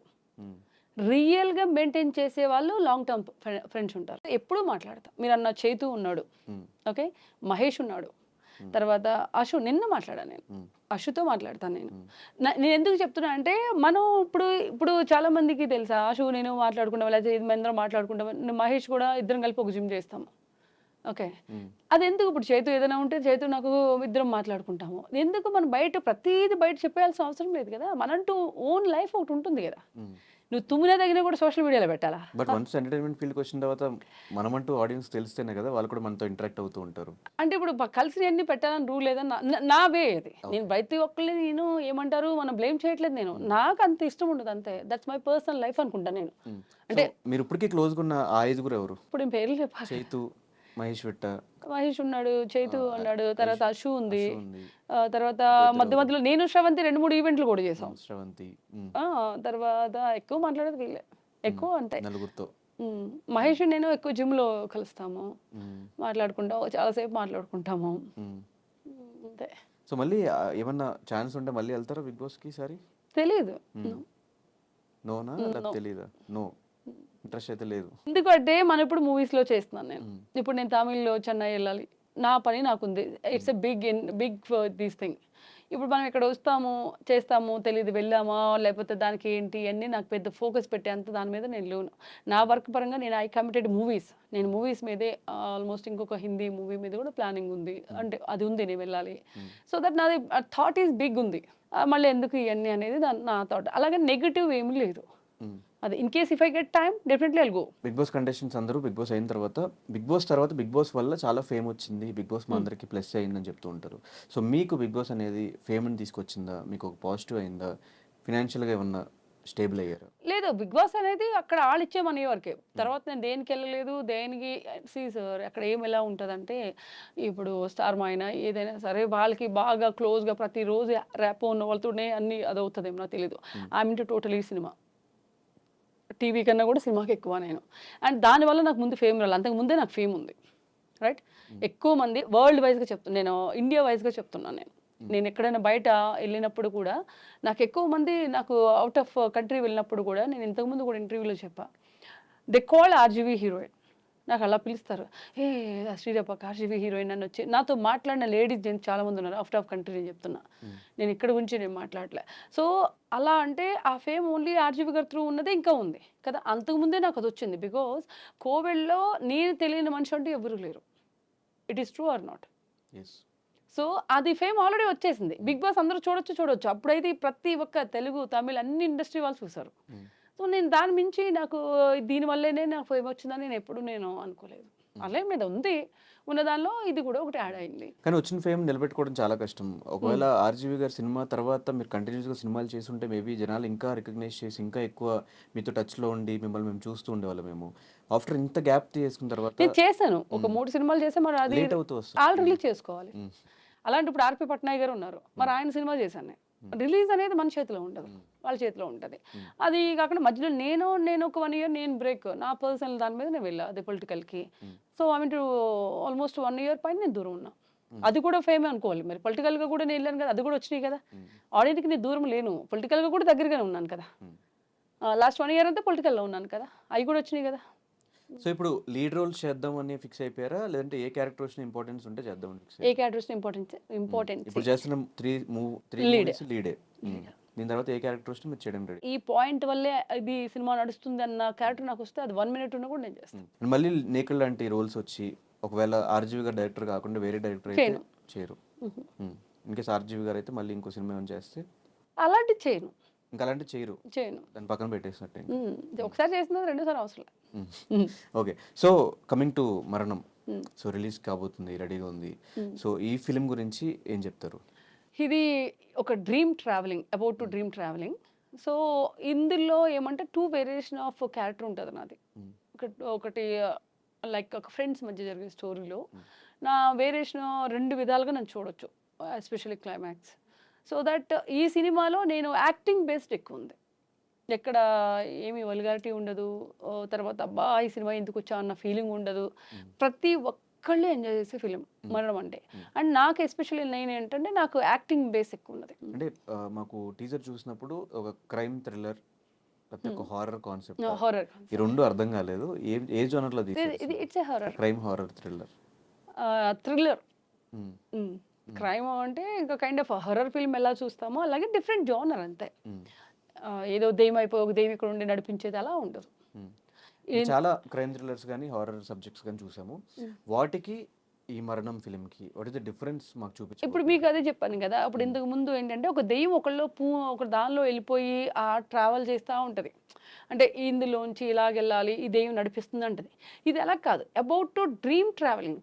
రియల్గా మెయింటైన్ చేసే వాళ్ళు లాంగ్ టర్మ్ ఫ్రెండ్స్ ఉంటారు. ఎప్పుడూ మాట్లాడతా. మీరు అన్న చైతు ఉన్నాడు, ఓకే, మహేష్ ఉన్నాడు, తర్వాత అశు నిన్న మాట్లాడా నేను. అశుతో మాట్లాడతాను నేను. నేను ఎందుకు చెప్తున్నా అంటే మనం ఇప్పుడు చాలా మందికి తెలుసా అశు నేను మాట్లాడుకుంటాం లేకపోతే 5 మంది మాట్లాడుకుంటాం. మహేష్ కూడా ఇద్దరం కలిపి ఒక జిమ్ చేస్తాము. ఓకే. మ్మ్. అది ఎందుకు ఇప్పుడు చైతు ఏదైనా ఉంటే చైతు నాకు ఇద్దరం మాట్లాడుకుంటాము. ఎందుకు మనం బయట ప్రతీది బయట చెప్పేయాల్సిన అవసరం లేదు కదా! మనంటూ ఓన్ లైఫ్ ఒకటి ఉంటుంది కదా! మ్మ్. నువ్వు తుమ్మినా తగినా కూడా సోషల్ మీడియాలో పెట్టాలా? బట్ వన్స్ ఎంటర్టైన్మెంట్ ఫీల్డ్కి వచ్చిన తర్వాత మనమంటూ ఆడియన్స్ తెలిస్తేనే కదా వాళ్ళు కూడా మనతో ఇంటరాక్ట్ అవుతూ ఉంటారు. అంటే ఇప్పుడు కలిసినయన్నీ పెట్టాలని రూల్ లేదని నా వే అది. నేను ఓకే. ప్రతి ఒక్కళ్ళని నేను ఏమంటారు మనం బ్లేమ్ చేయట్లేదు నేను. నాకు అంత ఇష్టం ఉండదు అంతే. దట్స్ మై పర్సనల్ లైఫ్ అనుకుంటా నేను. మ్మ్. అంటే సో మీరు ఇప్పటికీ క్లోజ్గా ఉన్న ఆ ఐదుగురు ఎవరు? ఇప్పుడు నేను పేర్లు చెప్పాలి. చైతు, మహేష్ విట్ట, మహేష్ ఉన్నాడు, చైతు ఉన్నాడు, తర్వాత అశు ఉంది. అశు ఉంది, తర్వాత ఇంకో ఇద్దరు మధ్య మధ్యలో నేను శ్రవంతి 2, 3 ఈవెంట్లు కూడా చేసాం. శ్రవంతి. తర్వాత ఎక్కువ మాట్లాడేది వీళ్ళే. ఎక్కువ అంటే నలుగురితో. మహేష్ నేను ఎక్కువ జిమ్‌లో కలుస్తాము. మ్మ్. మాట్లాడుకుంటాం. చాలాసేపు మాట్లాడుకుంటాము. మ్మ్. అంతే. సో మళ్ళీ ఏమన్నా ఛాన్స్ ఉంటే మళ్ళీ వెళ్తారా బిగ్ బాస్కి ఈసారి? తెలీదు. నోనా లేకపోతే తెలీదా? నో, ఇంట్రెస్ట్ అయితే లేదు. ఎందుకంటే మనం ఇప్పుడు మూవీస్‌లో చేస్తున్నాను నేను. మ్మ్. ఇప్పుడు నేను తమిళ్‌లో చెన్నై వెళ్ళాలి. నా పని నాకుంది. It's a big these thing. ఇప్పుడు మనం ఇక్కడ వస్తాము, చేస్తాము, తెలీదు వెళ్ళామా లేకపోతే దానికి ఏంటి అన్నీ నాకు పెద్ద ఫోకస్ పెట్టేంత దాని మీద నేను లేను. నా వర్క్ పరంగా నేను ఐ కమిటెడ్ మూవీస్. నేను మూవీస్ మీదే ఆల్మోస్ట్ ఇంకొక హిందీ మూవీ మీద కూడా ప్లానింగ్ ఉంది. అంటే అది ఉంది నేను వెళ్ళాలి. సో దట్ నాది థాట్ ఈస్ బిగ్ ఉంది. మళ్ళీ ఎందుకు ఇవన్నీ అనేది నా థాట్. అలాగే నెగెటివ్ ఏమీ లేదు. మ్మ్. అది in case if I get time definitely I'll go. Bigg Boss contestants అందరూ బిగ్ బాస్ అయిన తర్వాత బిగ్ బాస్ వల్ల చాలా ఫేమ్ వచ్చింది, బిగ్ బాస్ మా అందరికి ప్లస్ అయిందని చెప్తూ ఉంటారు. సో మీకు బిగ్ బాస్ అనేది ఫేమ్ని తీసుకొచ్చిందా? మీకు ఒక పాజిటివ్ అయిందా? ఫినాన్షియల్గా ఏమన్నా స్టేబుల్ అయ్యారా? లేదు, బిగ్ బాస్ అనేది అక్కడ వాళ్ళు ఇచ్చే మనీ వరకే. తర్వాత నేను దేనికి వెళ్ళలేదు, దేనికి సార్ అక్కడ ఏం ఎలా ఉంటుందంటే ఇప్పుడు స్టార్ మా అయినా ఏదైనా సరే వాళ్ళకి బాగా క్లోజ్గా ప్రతిరోజు ర్యాపో ఉన్న వాళ్ళతోనే అన్ని అది అవుతుందేమో నాకు తెలియదు. I mean totally cinema, TV కన్నా కూడా సినిమాకి ఎక్కువ నేను. అండ్ దానివల్ల నాకు ముందు ఫేమ్ రాలి, అంతకు ముందే నాకు ఫేమ్ ఉంది. రైట్. ఎక్కువ మంది వరల్డ్ వైజ్గా చెప్తున్నాను, నేను ఇండియా వైజ్గా చెప్తున్నాను. నేను ఎక్కడైనా బయట వెళ్ళినప్పుడు కూడా నాకు ఎక్కువ మంది నాకు అవుట్ ఆఫ్ కంట్రీ వెళ్ళినప్పుడు కూడా నేను ఇంతకుముందు కూడా ఇంటర్వ్యూలో చెప్పా, దే కాల్ ఆర్జీవీ హీరోయిన్. నాకు అలా పిలుస్తారు, ఏ శ్రీరపక్క ఆర్జీవీ హీరోయిన్ అని వచ్చి నాతో మాట్లాడిన లేడీస్ జెంట్స్ చాలామంది ఉన్నారు అవుట్ ఆఫ్ కంట్రీ. నేను చెప్తున్నా, నేను ఇక్కడ గురించి నేను మాట్లాడలే. సో అలా అంటే ఆ ఫేమ్ ఓన్లీ ఆర్జీవీ గారి త్రూ ఉన్నదే ఇంకా ఉంది కదా. అంతకుముందే నాకు అది వచ్చింది. బికాజ్ కోవిడ్లో నేను తెలియని మనిషి అంటూ ఎవరు లేరు. It is true or not? Yes. So అది ఫేమ్ ఆల్రెడీ వచ్చేసింది. బిగ్ బాస్ అందరూ చూడొచ్చు. అప్పుడైతే ప్రతి ఒక్క తెలుగు, తమిళ్ అన్ని ఇండస్ట్రీ వాళ్ళు చూసారు. సో నేను దాని మించి నాకు దీనివల్లనే నాకు ఫేమ్ వచ్చిందని నేను ఎప్పుడు అనుకోలేదు. అలా మీద ఉంది, ఉన్న దానిలో ఇది కూడా ఒకటి యాడ్ అయింది. కానీ వచ్చిన ఫేమ్ నిలబెట్టుకోవడం చాలా కష్టం. ఒకవేళ ఆర్జీవీ గారి సినిమా తర్వాత మీరు కంటిన్యూస్గా సినిమాలు చేస్తుంటే మేబీ జనాలు ఇంకా రికగ్నైజ్ చేసి ఇంకా ఎక్కువ మీతో టచ్లో ఉండి మిమ్మల్ని మేము చూస్తూ ఉండేవాళ్ళం. మేము ఆఫ్టర్ ఇంత గ్యాప్ తీసుకున్న తర్వాత నేను చేశాను ఒక 3 సినిమాలు చేస్తే మరి అది లేట్ అవుతూ వస్తుంది. ఆల్ రిలీజ్ చేసుకోవాలి. అలాంటి ఇప్పుడు ఆర్పి పట్నాయక్ గారు ఉన్నారు, మరి ఆయన సినిమా చేశాను నేను. రిలీజ్ అనేది మన చేతిలో ఉండదు, వాళ్ళ చేతిలో ఉంటుంది. అది కాకుండా మధ్యలో నేను ఒక 1 ఇయర్ నేను బ్రేక్ నా పర్సనల్ దాని మీద నేను వెళ్ళా, అది పొలిటికల్కి. So I mean almost 1 year పైన నేను దూరం ఉన్నా. అది కూడా ఫేమే అనుకోవాలి. మరి పొలిటికల్గా కూడా నేను వెళ్ళాను కదా, అది కూడా వచ్చినాయి కదా. ఆడియన్స్కి నేను దూరం లేను, పొలిటికల్గా కూడా దగ్గరగానే ఉన్నాను కదా. లాస్ట్ 1 ఇయర్ అంతా పొలిటికల్లో ఉన్నాను కదా, అవి కూడా వచ్చినాయి కదా. సో ఇప్పుడు లీడ్ రోల్ చేద్దాం అని ఫిక్స్ అయిపోయారా, లేదంటే ఏ క్యారెక్టర్ వచ్చిన ఇంపార్టెన్స్ ఉంటే చేద్దాం అని ఫిక్స్? ఏ క్యారెక్టర్స్ ఇంపార్టెంట్ ఇప్పుడు చేస్తున్న 3 మూవీస్ లీడే. దీని తర్వాత ఏ క్యారెక్టర్ వస్తే మీరు చేయడం రెడీ? ఈ పాయింట్ వల్లే ఇది సినిమా నడుస్తుంది అన్న క్యారెక్టర్ నాకు వస్తే అది 1 మినిట్ ఉన్నా కూడా నేను చేస్తాను. మళ్ళీ నేకల్ లాంటి రోల్స్ వచ్చి ఒకవేళ ఆర్జీవీ గారు డైరెక్టర్ కాకుండా వేరే డైరెక్టర్ అయితే చేయరు. ఇన్కేస్ ఆర్జీవీ గారు అయితే మళ్ళీ ఇంకో సినిమా ఏమైనా చేస్తే అలాంటివి చేయను. ఇంకా అలాంటి చేయరు, చేయను. దాని పక్కన పెట్టేసినట్టే. ఒకసారి చేసినది 2 సార్లు అవసరం. ఓకే. సో కమింగ్ టు మరణం, సో రిలీజ్ కాబోతుంది, రెడీగా ఉంది. సో ఈ ఫిలిం గురించి ఏం చెప్తారు? ఇది ఒక dream travelling, about to dream travelling. So ఇందులో ఏమంటే 2 వేరియేషన్ ఆఫ్ క్యారెక్టర్ ఉంటుంది నాది. ఒకటి లైక్ ఒక ఫ్రెండ్స్ మధ్య జరిగే స్టోరీలో నా వేరియేషన్ 2 విధాలుగా నన్ను చూడొచ్చు, ఎస్పెషల్లీ క్లైమాక్స్. సో దట్ ఈ సినిమాలో నేను యాక్టింగ్ బేస్డ్ ఎక్కువ ఉంది, ఎక్కడ ఏమి వల్గారిటీ ఉండదు. తర్వాత అబ్బా ఈ సినిమా ఎందుకు వచ్చా అన్న ఫీలింగ్ ఉండదు. ప్రతి ఒక్కళ్ళు ఎంజాయ్ చేసే ఫిలిం మరణం అంటే. అండ్ నాకు ఎస్పెషల్లీ నేను ఏంటంటే నాకు యాక్టింగ్ బేస్ ఎక్కువ ఉన్నది. అంటే మాకు టీజర్ చూసినప్పుడు ఒక క్రైమ్ థ్రిల్లర్ లేకపోతే ఒక హారర్ కాన్సెప్ట్, హారర్ ఈ రెండు అర్థం కాలేదు. ఏ జోనర్లో ఇది it's a horror, crime, horror, thriller. Thriller, crime అంటే ఇంకా కైండ్ ఆఫ్ హారర్ ఫిల్మ్ ఎలా చూస్తామో అలాగే డిఫరెంట్ జోనర్ అంతే. ఏదో దెయ్యం అయిపోయి ఒక దెయ్యం ఇక్కడ ఉండి నడిపించేది అలా ఉండదు. చాలా క్రైమ్ థ్రిల్లర్స్ కానీ హారర్ సబ్జెక్ట్స్ కానీ చూసాము. వాటికి ఈ మరణం ఫిలింకి వాట్ ఇస్ ద డిఫరెన్స్ మాకు చూపించు. ఇప్పుడు మీకు అదే చెప్పాను కదా, అప్పుడు ఇంతకు ముందు ఏంటంటే ఒక దెయ్యం ఒక దానిలో వెళ్ళిపోయి ఆ ట్రావెల్ చేస్తూ ఉంటుంది. అంటే ఇందులోంచి ఇలాగెళ్ళాలి, ఈ దెయ్యం నడిపిస్తుంది అంటది. ఇది అలా కాదు, అబౌట్ టు డ్రీమ్ ట్రావెలింగ్.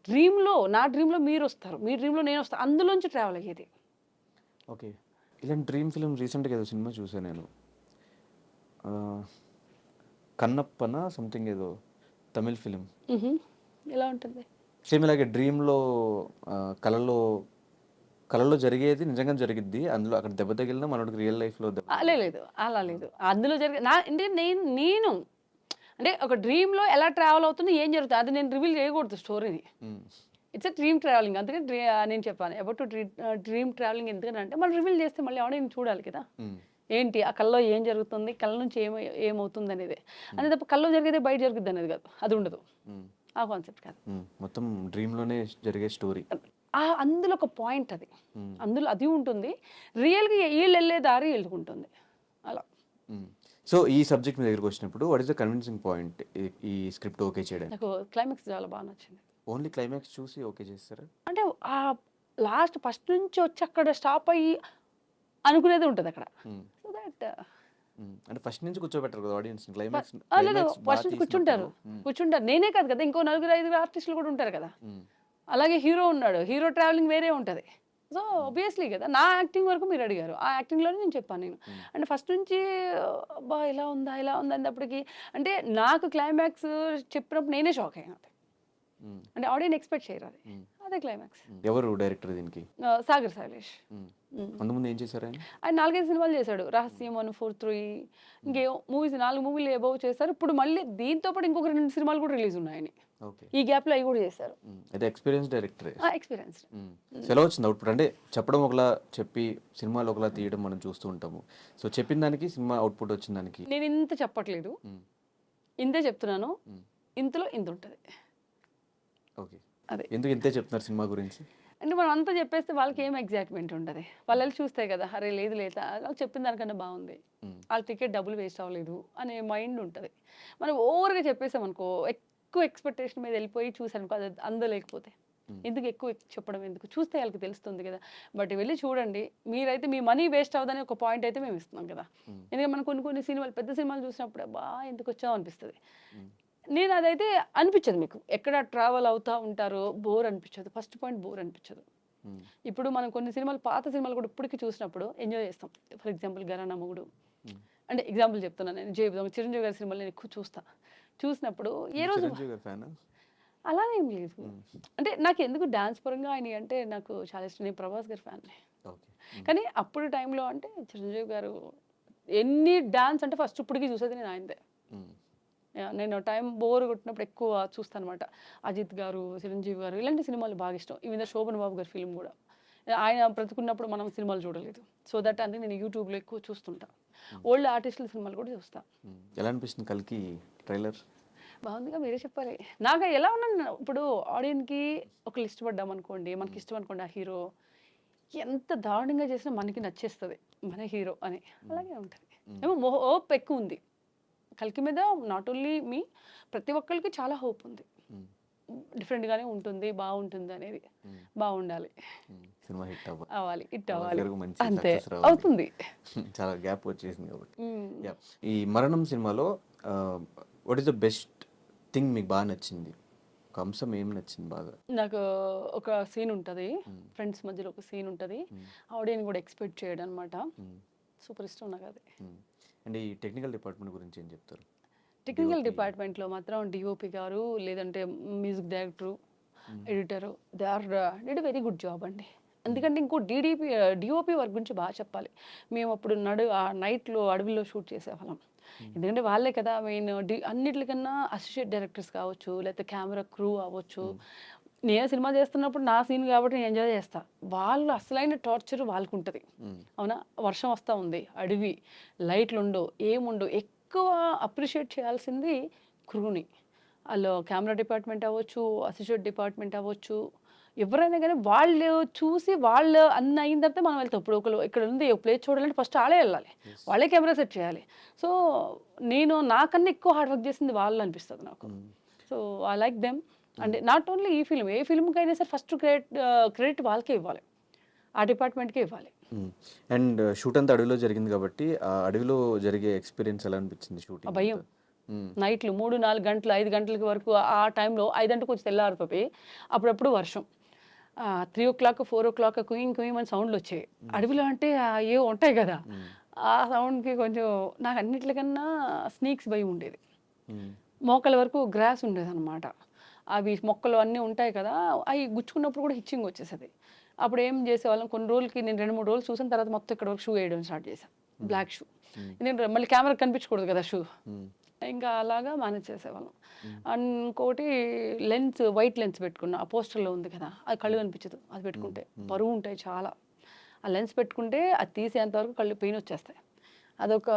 నా డ్రీమ్లో మీరు వస్తారు, మీ డ్రీమ్లో నేను వస్తాను, అందులోంచి ట్రావెల్ అయ్యేది. ఓకే, ఇలాంటి డ్రీమ్ ఫిలిం రీసెంట్గా ఏదో సినిమా చూసాను నేను, కన్నప్పన సంథింగ్ ఏదో తమిళ్ ఫిలిం. ఎలా ఉంటుంది? సేమ్ ఇలాగే డ్రీమ్లో కళలో జరిగేది నిజంగా జరిగిద్ది, అందులో అక్కడ దెబ్బ తగిలినా మనోడికి రియల్ లైఫ్లో లేదు, అలా లేదు. అందులో జరిగే అంటే నేను అంటే ఒక డ్రీమ్లో ఎలా ట్రావెల్ అవుతుంది, ఏం జరుగుతుంది, అది నేను రివీల్ చేయకూడదు స్టోరీని. It's a dream travelling. అందుకని నేను చెప్పాను అబౌట్ డ్రీమ్ ట్రావెలింగ్. ఎందుకంటే అంటే మనం రివీల్ చేస్తే మళ్ళీ ఆడియన్స్ చూడాలి కదా, ఏంటి ఆ కళ్ళలో ఏం జరుగుతుంది, కళ్ళ నుంచి ఏమవుతుంది అనేది. అదే తప్ప కళ్ళలో జరిగేది బయట జరుగుద్ది అనేది కాదు, అది ఉండదు, ఆ కాన్సెప్ట్ కాదు. మొత్తం డ్రీమ్లోనే జరిగే స్టోరీ. అందులో ఒక పాయింట్ అది, అందులో అది ఉంటుంది. రియల్గా వీళ్ళు వెళ్ళే దారి వెళ్ళుకుంటుంది అలా. సో ఈ సబ్జెక్ట్ మీ దగ్గరికి వచ్చినప్పుడు what is the convincing point ఈ స్క్రిప్ట్ ఓకే చేయడానికి? నాకు క్లైమాక్స్ చాలా బాగా నచ్చింది. ఓన్లీ క్లైమాక్స్ చూసి ఓకే చేస్తారా? అంటే ఆ లాస్ట్ ఫస్ట్ నుంచి వచ్చి అక్కడ స్టాప్ అయ్యి అనుకునేది ఉంటుంది అక్కడ. సో దట్ అంటే ఫస్ట్ నుంచి కూర్చోబెట్టరు కదా ఆడియన్స్ క్లైమాక్స్? లేదు, ఫస్ట్ కూర్చుంటారు. నేనే కాదు కదా, ఇంకో 4-5 ఆర్టిస్టులు కూడా ఉంటారు కదా. అలాగే హీరో ఉన్నాడు, హీరో ట్రావెలింగ్ వేరే ఉంటుంది. సో ఆబ్వియస్లీ కదా, నా యాక్టింగ్ వరకు మీరు అడిగారు, ఆ యాక్టింగ్లోనే నేను చెప్పాను. నేను అంటే ఫస్ట్ నుంచి అబ్బా ఇలా ఉందా అన్నప్పటికీ అంటే నాకు క్లైమాక్స్ చెప్పినప్పుడు నేనే షాక్ అయ్యాను. అంటే ఆడియన్స్ ఎక్స్పెక్ట్ చేయరు అది, అదే క్లైమాక్స్. ఎవరు డైరెక్టర్ దీనికి? సాగర్ శైలేష్. అంతకుముందు ఏం చేశారు ఆయన 4-5 సినిమాలు చేశాడు, రహస్యం 1, 4, 3, ఇంకేమో మూవీస్ 4 మూవీలు అబౌవ్ చేశారు. ఇప్పుడు మళ్ళీ దీంతో పాటు ఇంకొక 2 సినిమాలు కూడా రిలీజ్ ఉన్నాయని, ఈ గ్యాప్లో అవి కూడా చేశారు. అయితే ఎక్స్పీరియన్స్ డైరెక్టర్. ఎక్స్పీరియన్స్. ఎలా వచ్చింది అవుట్పుట్? అంటే చెప్పడం ఒకలా, చెప్పి సినిమాలు ఒకలా తీయడం మనం చూస్తూ ఉంటాము. సో చెప్పిన దానికి సినిమా అవుట్పుట్ వచ్చిన దానికి నేను ఇంత చెప్పట్లేదు, ఇంతే చెప్తున్నాను, ఇంతలో ఇంత ఉంటుంది. ఓకే, అదే ఎందుకు ఇంతే చెప్తున్నారు సినిమా గురించి అంటే మనం అంతా చెప్పేస్తే వాళ్ళకి ఏం ఎగ్జైట్మెంట్ ఉంటుంది. వాళ్ళు వెళ్ళి చూస్తే కదా, అరే లేదు వాళ్ళు చెప్పిన దానికన్నా బాగుంది, వాళ్ళ టికెట్ డబ్బులు వేస్ట్ అవ్వలేదు అనే మైండ్ ఉంటుంది. మనం ఓవర్గా చెప్పేసామనుకో, ఎక్కువ ఎక్స్పెక్టేషన్ మీద వెళ్ళిపోయి చూసానుకో, అది అందలేకపోతే ఎందుకు ఎక్కువ చెప్పడం ఎందుకు, చూస్తే వాళ్ళకి తెలుస్తుంది కదా. బట్ వెళ్ళి చూడండి, మీరైతే మీ మనీ వేస్ట్ అవ్వదని ఒక పాయింట్ అయితే మేము ఇస్తున్నాం కదా. ఎందుకంటే మనం కొన్ని సినిమాలు, పెద్ద సినిమాలు చూసినప్పుడు ఎందుకు వచ్చావు అనిపిస్తుంది. నేను అదైతే అనిపించదు, మీకు ఎక్కడ ట్రావెల్ అవుతూ ఉంటారో బోర్ అనిపించదు. ఫస్ట్ పాయింట్ బోర్ అనిపించదు. ఇప్పుడు మనం కొన్ని సినిమాలు, పాత సినిమాలు కూడా ఇప్పటికీ చూసినప్పుడు ఎంజాయ్ చేస్తాం. ఫర్ ఎగ్జాంపుల్ ఘరానా మొగుడు, అంటే ఎగ్జాంపుల్ చెప్తున్నాను నేను. చిరంజీవి గారి సినిమాలు నేను ఎక్కువ చూసినప్పుడు ఏ రోజు అలానే ఏం లేదు. అంటే నాకు ఎందుకు డాన్స్ పరంగా ఆయన అంటే నాకు చాలా ఇష్టం. నేను ప్రభాస్ గారి ఫ్యాన్. కానీ అప్పుడు టైంలో అంటే చిరంజీవి గారు ఎన్ని డాన్స్ అంటే ఫస్ట్ ఇప్పటికీ చూసేది నేను ఆయనదే. నేను టైం బోర్ కొట్టినప్పుడు ఎక్కువ చూస్తాను అనమాట. అజిత్ గారు, చిరంజీవి గారు ఇలాంటి సినిమాలు బాగా ఇష్టం. ఈ మీద శోభన్ బాబు గారి ఫిల్మ్ కూడా, ఆయన బ్రతుకున్నప్పుడు మనం సినిమాలు చూడలేదు. సో దట్ అందుకే నేను యూట్యూబ్లో ఎక్కువ చూస్తుంటా. ఓల్డ్ ఆర్టిస్టుల సినిమాలు కూడా చూస్తా. ఎలా అనిపిస్తుంది కల్కి ట్రైలర్? బాగుందిగా, మీరే చెప్పాలి. నాకు ఎలా ఉన్నాను, ఇప్పుడు ఆడియన్స్కి ఒకళ్ళు ఇష్టపడ్డాం అనుకోండి, మనకి ఇష్టం అనుకోండి, ఆ హీరో ఎంత దారుణంగా చేసినా మనకి నచ్చేస్తుంది మన హీరో అని. అలాగే ఉంటుంది. ఏమో హోప్ ఎక్కువ ఉంది కల్కి మీద. నాట్ ఓన్లీ మీ, ప్రతి ఒక్కరికి చాలా హోప్ ఉంది. డిఫరెంట్గానే ఉంటుంది, బాగుంటుంది అనేది. బాగుండాలి, సినిమా హిట్ అవ్వాలి, హిట్ అవ్వాలి, అంతే అవుతుంది. చాలా గ్యాప్ వచ్చేసింది కాబట్టి. ఈ మరణం సినిమాలో what is the best thing మీకు బాగా నచ్చింది? ఒక అంశం ఏం నచ్చింది బాగా? నాకు ఒక సీన్ ఉంటుంది, ఫ్రెండ్స్ మధ్యలో ఒక సీన్ ఉంటుంది, ఆడియన్స్ కూడా ఎక్స్పెక్ట్ చేయడం అనమాట. సూపర్ ఇష్టం నాకు అది. అండ్ ఈ టెక్నికల్ డిపార్ట్మెంట్ గురించి ఏం చెప్తారు? టెక్నికల్ డిపార్ట్మెంట్లో మాత్రం డిఓపి గారు, లేదంటే music director, editor, they or did very good job అండి. ఎందుకంటే ఇంకో డిఓపి వర్క్ గురించి బాగా చెప్పాలి. మేము అప్పుడు నైట్లో అడవిలో షూట్ చేసేవాళ్ళం. ఎందుకంటే వాళ్ళే కదా మెయిన్. అన్నిటికన్నా అసోసియేట్ డైరెక్టర్స్ కావచ్చు, లేకపోతే కెమెరా క్రూ అవ్వచ్చు. నేను సినిమా చేస్తున్నప్పుడు నా సీన్ కాబట్టి నేను ఎంజాయ్ చేస్తా. వాళ్ళు అసలైన టార్చర్ వాళ్ళకు ఉంటుంది. అవునా, వర్షం వస్తూ ఉంది, అడవి, లైట్లు ఉండవు, ఏముండవు. ఎక్కువ అప్రిషియేట్ చేయాల్సింది క్రూని. వాళ్ళు కెమెరా డిపార్ట్మెంట్ అవ్వచ్చు, అసోసియేట్ డిపార్ట్మెంట్ అవ్వచ్చు, ఎవరైనా కానీ వాళ్ళు చూసి వాళ్ళు అన్ని అయిన తర్వాత మనం వెళ్తాం. ఇప్పుడు ఒకళ్ళు ఇక్కడ ఉంది ప్లేస్ చూడాలంటే ఫస్ట్ వాళ్ళే వెళ్ళాలి, వాళ్ళే కెమెరా సెట్ చేయాలి. సో నేను నాకన్నా ఎక్కువ హార్డ్ వర్క్ చేసింది వాళ్ళు అనిపిస్తుంది నాకు. So I like them. అంటే నాట్ ఓన్లీ ఈ ఫిల్మ్, ఏ ఫిల్మ్కైనా సరే ఫస్ట్ క్రెడిట్ వాళ్ళకే ఇవ్వాలి, ఆ డిపార్ట్మెంట్కే ఇవ్వాలి. అండ్ షూట్ అంతా అడవిలో జరిగింది కాబట్టి ఆ అడవిలో జరిగే ఎక్స్పీరియన్స్ ఎలా అనిపించింది ఆ షూటింగ్? భయం నైట్లు 3-4 గంటలు 5 గంటలకి వరకు ఆ టైంలో 5 అంటే కొంచెం తెల్లారిపోయి అప్పుడప్పుడు వర్షం 3:00 4:00 కుయింగ్ కుయింగ్ అని సౌండ్లు వచ్చాయి. అడవిలో అంటే ఏవో ఉంటాయి కదా, ఆ సౌండ్కి కొంచెం నాకు అన్నిటికన్నా స్నేక్స్ భయం ఉండేది. మోకాల వరకు గ్రాస్ ఉండేది అనమాట. అవి మొక్కలు అన్నీ ఉంటాయి కదా, అవి గుచ్చుకున్నప్పుడు కూడా హిచ్చింగ్ వచ్చేసేది. అప్పుడు ఏం చేసేవాళ్ళం, కొన్ని రోజులకి నేను 2-3 రోజులు చూసిన తర్వాత మొత్తం ఇక్కడ వరకు షూ వేయడం స్టార్ట్ చేశాను, బ్లాక్ షూ. ఎందుకంటే మళ్ళీ కెమెరా కనిపించకూడదు కదా షూ, ఇంకా అలాగా మేనేజ్ చేసేవాళ్ళం. ఇంకోటి లెన్స్, వైట్ లెన్స్ పెట్టుకున్నా, ఆ పోస్టర్లో ఉంది కదా, అది కళ్ళు కనిపించదు, అది పెట్టుకుంటే బరువు ఉంటాయి చాలా. ఆ లెన్స్ పెట్టుకుంటే అది తీసేంత వరకు కళ్ళు పెయిన్ వచ్చేస్తాయి. అదొక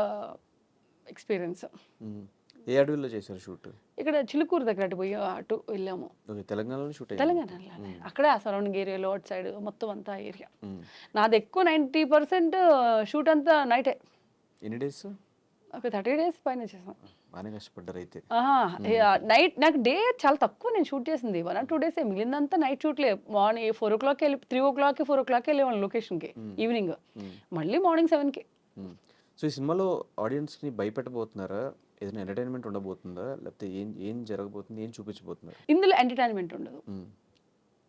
ఎక్స్పీరియన్స్. ఏ అడవిలో చేశారు షూట్? ఇక్కడ చిలుకూరు దగ్గర అటు వెళ్ళాము. తెలంగాణలో షూట్? తెలంగాణలో అక్కడే ఆ సరౌండింగ్ ఏరియాలో అటు సైడ్ మొత్తం అంతా ఏరియా. నాది ఎక్కువ 90% షూట్ అంతా నైటే. ఎన్ని డేస్? ఒక 30 days పైన చేసాం. బాగానే కష్టపడ్డారు అయితే. నైట్ నాకు డే చాలా తక్కువ నేను షూట్ చేసింది, 1 or 2 days. మిగిలిందంతా నైట్ షూట్లే. మార్నింగ్ 4 o'clock వెళ్ళి 3 o'clock 4 o'clock వెళ్ళేవాళ్ళం లొకేషన్కి, ఈవినింగ్ మళ్ళీ మార్నింగ్ 7కి. సో ఈ సినిమాలో ఆడియన్స్ని భయపెట్టబోతున్నారా? ఏదైనా ఎంటర్టైన్మెంట్ ఉండబోతుందా, లేకపోతే ఏం ఏం జరగబోతుంది, ఏం చూపించబోతున్నారు? ఇందులో ఎంటర్టైన్మెంట్ ఉండదు,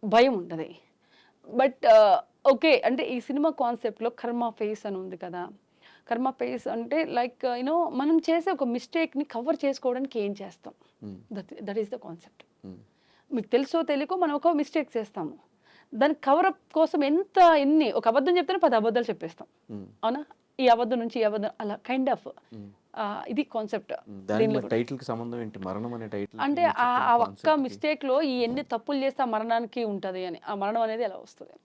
భయం ఉంటుంది. బట్ ఓకే, అంటే ఈ సినిమా కాన్సెప్ట్లో కర్మ ఫేస్ అని ఉంది కదా. కర్మ ఫేస్ అంటే లైక్ యూనో మనం చేసే ఒక మిస్టేక్ని కవర్ చేసుకోవడానికి ఏం చేస్తాం, దట్ ఈస్ ద కాన్సెప్ట్. మీకు తెలుసో తెలియకో మనం ఒక మిస్టేక్ చేస్తాము, దాని కవరప్ కోసం ఎన్ని ఒక అబద్ధం చెప్తేనే 10 అబద్ధాలు చెప్పేస్తాం, అవునా? ఈ అబద్ధం నుంచి ఈ అబద్ధం, అలా కైండ్ ఆఫ్ ఇది కాన్సెప్ట్. టైటిల్ కి సంబంధం ఏంటి? మరణం అనే టైటిల్ అంటే ఆ ఒక్క మిస్టేక్ లో ఈ ఎన్ని తప్పులు చేస్తే ఆ మరణానికి ఉంటది అని, ఆ మరణం అనేది ఎలా వస్తుంది.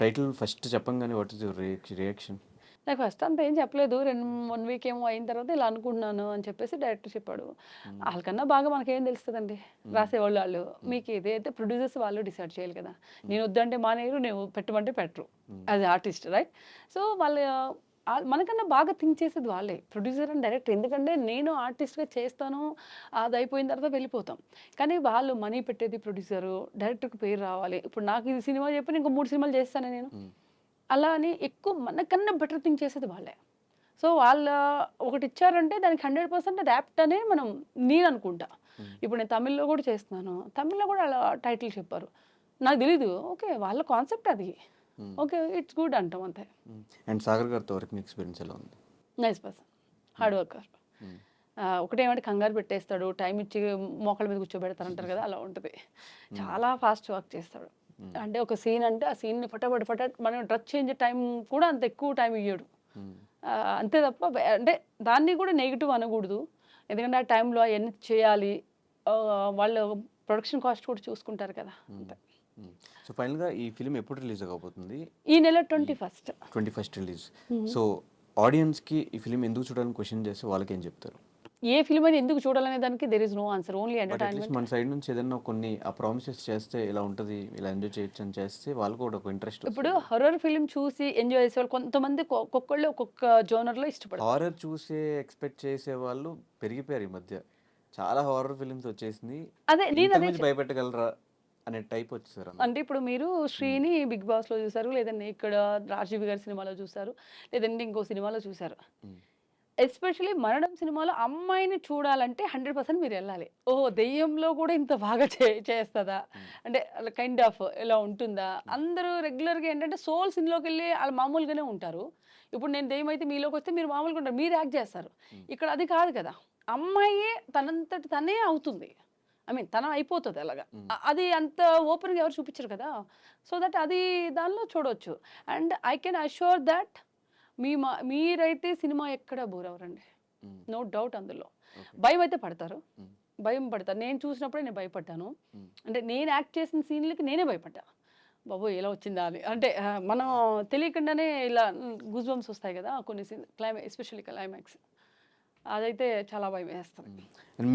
టైటిల్ ఫస్ట్ చెప్పంగానే వాట్ ఇస్ యువర్ రియాక్షన్? నాకు ఫస్ట్ అంత ఏం చెప్పలేదు, 1 week ఏమో అయిన తర్వాత ఇలా అనుకుంటున్నాను అని చెప్పేసి డైరెక్టర్ చెప్పాడు. వాళ్ళకన్నా బాగా మనకేం తెలుస్తుందండి, రాసేవాళ్ళు వాళ్ళు. మీకు ఏదైతే ప్రొడ్యూసర్స్ వాళ్ళు డిసైడ్ చేయాలి కదా. నేను వద్దంటే మానేరు, నేను పెట్టమంటే పెట్టరు, అది ఆర్టిస్ట్ రైట్. సో వాళ్ళు మనకన్నా బాగా థింక్ చేసేది వాళ్ళే, ప్రొడ్యూసర్ అండ్ డైరెక్టర్. ఎందుకంటే నేను ఆర్టిస్ట్గా చేస్తాను, అది అయిపోయిన తర్వాత వెళ్ళిపోతాం. కానీ వాళ్ళు మనీ పెట్టేది ప్రొడ్యూసరు, డైరెక్టర్కి పేరు రావాలి. ఇప్పుడు నాకు ఇది సినిమా చెప్పి ఇంకో 3 సినిమాలు చేస్తాను నేను, అలా అని ఎక్కువ మనకన్నా బెటర్ థింక్ చేసేది వాళ్ళే. సో వాళ్ళు ఒకటి ఇచ్చారంటే దానికి 100% అది యాప్ట్ అనే నేను అనుకుంటా. ఇప్పుడు నేను తమిళ్లో కూడా చేస్తున్నాను, తమిళ్లో కూడా అలా టైటిల్ చెప్పారు, నాకు తెలీదు. ఓకే, వాళ్ళ కాన్సెప్ట్ అది, ఓకే ఇట్స్ గుడ్ అంటాం అంతే. అండ్ సాగర్ గారితో వరకు మీ ఎక్స్పీరియన్స్ ఎలా ఉంది? Nice person, hard worker. ఒకటేమంటే కంగారు పెట్టేస్తాడు, టైం ఇచ్చి మోకాళ్ళ మీద కూర్చోబెడతారంటారు కదా, అలా ఉంటుంది. చాలా ఫాస్ట్ వర్క్ చేస్తాడు. అంటే ఒక సీన్ అంటే ఆ సీన్ని ఫటాఫట్ మనం డ్రెస్ చేంజ్ టైం కూడా అంత ఎక్కువ టైం ఇయ్యడు, అంతే తప్ప. అంటే దాన్ని కూడా నెగిటివ్ అనకూడదు, ఎందుకంటే ఆ టైంలో అవన్నీ చేయాలి, వాళ్ళు ప్రొడక్షన్ కాస్ట్ కూడా చూసుకుంటారు కదా, అంతే. సో ఫైనల్గా ఈ ఫిలిం ఎప్పుడు రిలీజ్ అవ్వబోతుంది? ఈ నెల 21st రిలీజ్. సో ఆడియన్స్కి ఈ ఫిలిం ఎందుకు చూడాలని క్వశ్చన్ చేస్తే వాళ్ళకి ఏం చెప్తారు? ఏ ఫిలిం అని ఎందుకు చూడాలనే దానికి there is no answer, only entertainment. మన సైడ్ నుంచి ఏదైనా కొన్ని ఆ ప్రామిసెస్ చేస్తే ఇలా ఉంటుంది, ఇలా ఎంజాయ్ చేయొచ్చు అని చేస్తే వాళ్ళు కూడా ఒక ఇంట్రెస్ట్. ఇప్పుడు హారర్ ఫిలిం చూసి ఎంజాయ్ చేసే వాళ్ళు కొంతమంది, ఒక్కొక్కళ్ళు ఒక్కొక్క జోనర్లో ఇష్టపడతారు. హారర్ చూసే ఎక్స్పెక్ట్ చేసే వాళ్ళు పెరిగిపోయారు ఈ మధ్య, చాలా హారర్ ఫిలిమ్స్ వచ్చేసింది. అదే నేను భయపెట్టగలరా అనే టైప్ వచ్చేసారు. అంటే ఇప్పుడు మీరు శ్రీని బిగ్ బాస్లో చూసారు, లేదంటే ఇక్కడ రాజీవ్ గారి సినిమాలో చూసారు, లేదంటే ఇంకో సినిమాలో చూసారు. ఎస్పెషలీ మరణం సినిమాలో అమ్మాయిని చూడాలంటే 100% మీరు వెళ్ళాలి. ఓహో, దెయ్యంలో కూడా ఇంత బాగా చేస్తుందా, అంటే కైండ్ ఆఫ్ ఇలా ఉంటుందా. అందరూ రెగ్యులర్గా ఏంటంటే సోల్స్ ఇందులోకి వెళ్ళి వాళ్ళు మామూలుగానే ఉంటారు. ఇప్పుడు నేను దెయ్యం అయితే మీలోకి వస్తే మీరు మామూలుగా ఉంటారు, మీరు యాక్ట్ చేస్తారు. ఇక్కడ అది కాదు కదా, అమ్మాయే తనంతటి తనే అవుతుంది, తనం అయిపోతుంది అలాగా. అది అంత ఓపెన్గా ఎవరు చూపించరు కదా. సో దట్ అది దానిలో చూడవచ్చు. And I can assure that మీరైతే సినిమా ఎక్కడ బోర్ అవ్వరండి, నో డౌట్. అందులో భయం అయితే పడతారు, భయం పడతారు. నేను చూసినప్పుడే నేను భయపడ్డాను, అంటే నేను యాక్ట్ చేసిన సీన్లకి నేనే భయపడ్డా, బాబు ఎలా వచ్చిందా అని. అంటే మనం తెలియకుండానే ఇలా గూస్ బంప్స్ వస్తాయి కదా కొన్ని సీన్, ఎస్పెషల్లీ క్లైమాక్స్, అదైతే చాలా భయం వేస్తుంది.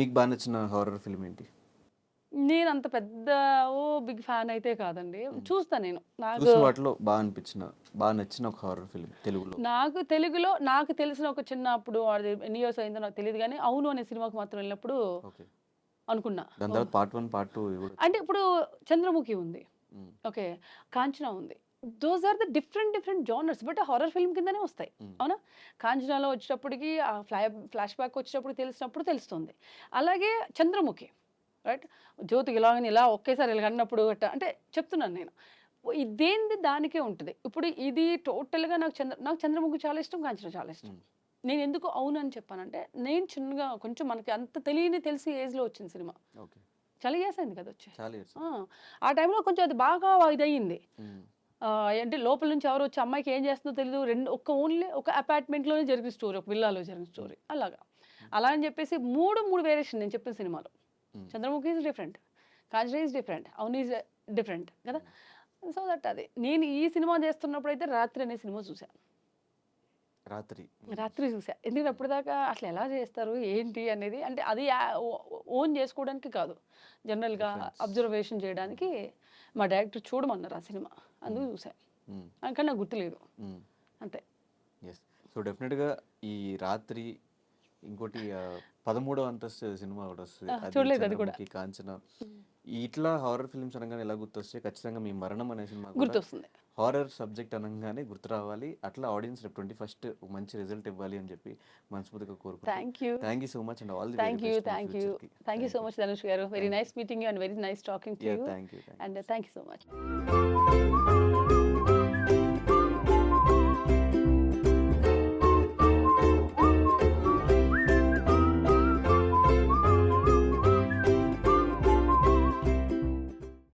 మీకు బాగా నచ్చిన హారర్ ఫిల్మ్ ఏంటి? నేను అంత పెద్ద బిగ్ ఫ్యాన్ అయితే కాదండి. చూస్తా నేను. చూసిన వాటిలో బాగా నచ్చిన ఒక హారర్ ఫిల్మ్ తెలుగులో. నాకు తెలుగులో నాకు తెలిసిన ఒక చిన్న అప్పుడు అది ఎన్ని ఇయర్స్ అయిందో నాకు తెలీదు గానీ 'అవును' అనే సినిమాకి మాత్రం వెళ్ళినప్పుడు ఓకే. అనుకున్నా. దాని తర్వాత పార్ట్ 1, పార్ట్ 2 కూడా. అంటే ఇప్పుడు 'చంద్రముఖి' ఉంది. హ్మ్. ఓకే. 'కాంచన' ఉంది. Those are the different genres. But horror film కిందనే వస్తాయి. అవునా? 'కాంచనాలో' వచ్చేటప్పటికి ఆ ఫ్లాష్ బ్యాక్ వచ్చేటప్పుడు తెలిసినప్పుడు తెలుస్తుంది. అలాగే 'చంద్రముఖి' రైట్? జ్యోతికి ఇలాగని ఇలా ఒకేసారి ఇలా అన్నప్పుడు అంటే చెప్తున్నాను నేను. దేనిది దానికే ఉంటది. ఇప్పుడు ఇది టోటల్‌గా నాకు 'చంద్రముఖి' చాలా ఇష్టం. 'కాంచన' చాలా ఇష్టం. నేను ఎందుకు అవును అని చెప్పానంటే, నేను చిన్నగా కొంచెం మనకి అంత తెలిసి ఏజ్‌లో వచ్చిన సినిమా. ఓకే. చాలా ఇయర్స్ అయింది కదా వచ్చి. చాలా ఇయర్స్. ఆ టైంలో కొంచెం అది బాగా ఇదయింది. అంటే లోపల నుంచి ఎవరో వచ్చి అమ్మాయికి ఏం చేస్తుందో తెలీదు. ఓన్లీ ఒక అపార్ట్మెంట్‌లోనే జరిగిన స్టోరీ. ఒక విల్లాలో జరిగిన స్టోరీ. అలాగా. అలా అని చెప్పేసి 3 వేరియేషన్ నేను చెప్పిన సినిమాలో. 'Chandramukhi' is different. 'Kanchana' is different. 'అవును' ఈజ్ డిఫరెంట్ కదా! సో దట్ అది. నేను ఈ సినిమా చేస్తున్నప్పుడైతే 'రాత్రి' అనే సినిమా చూసా. రాత్రి చూసా. ఎందుకంటే అప్పటిదాకా అసలు ఎలా చేస్తారు? ఏంటి? అనేది అంటే అది ఓన్ చేసుకోవడానికి కాదు. జనరల్‌గా అబ్జర్వేషన్ చేయడానికి మా డైరెక్టర్ చూడమన్నారు ఆ సినిమా. అందుకు చూసా. కానీ నాకు గుర్తులేదు. అంతే. యెస్. సో డెఫినెట్‌గా ఈ 'రాత్రి' ఇంకోటి 13వ అంతస్తు సినిమా ఒకటి వస్తది. చూడలేదు అది కూడా. 'చంద్రముఖి', 'కాంచన' ఇట్లా హారర్ ఫిల్మ్స్ అనగానే ఎలా గుర్తొస్తాయి? ఖచ్చితంగా మీ 'మరణం' అనే సినిమా కూడా గుర్తొస్తుంది. హారర్ సబ్జెక్ట్ అనంగానే గుర్తు రావాలి. అట్లా ఆడియన్స్ రేపు 21st మంచి రిజల్ట్ ఇవ్వాలి అని చెప్పి మనస్ఫూర్తిగా కోరుకుంటున్నాను. Thank you so much and all the thank very you. Best for thank you. ఫ్యూచర్‌కి. Thank you so much Dhanush గారు. Very nice meeting you and very nice talking to you. Thank you. And thank you so much.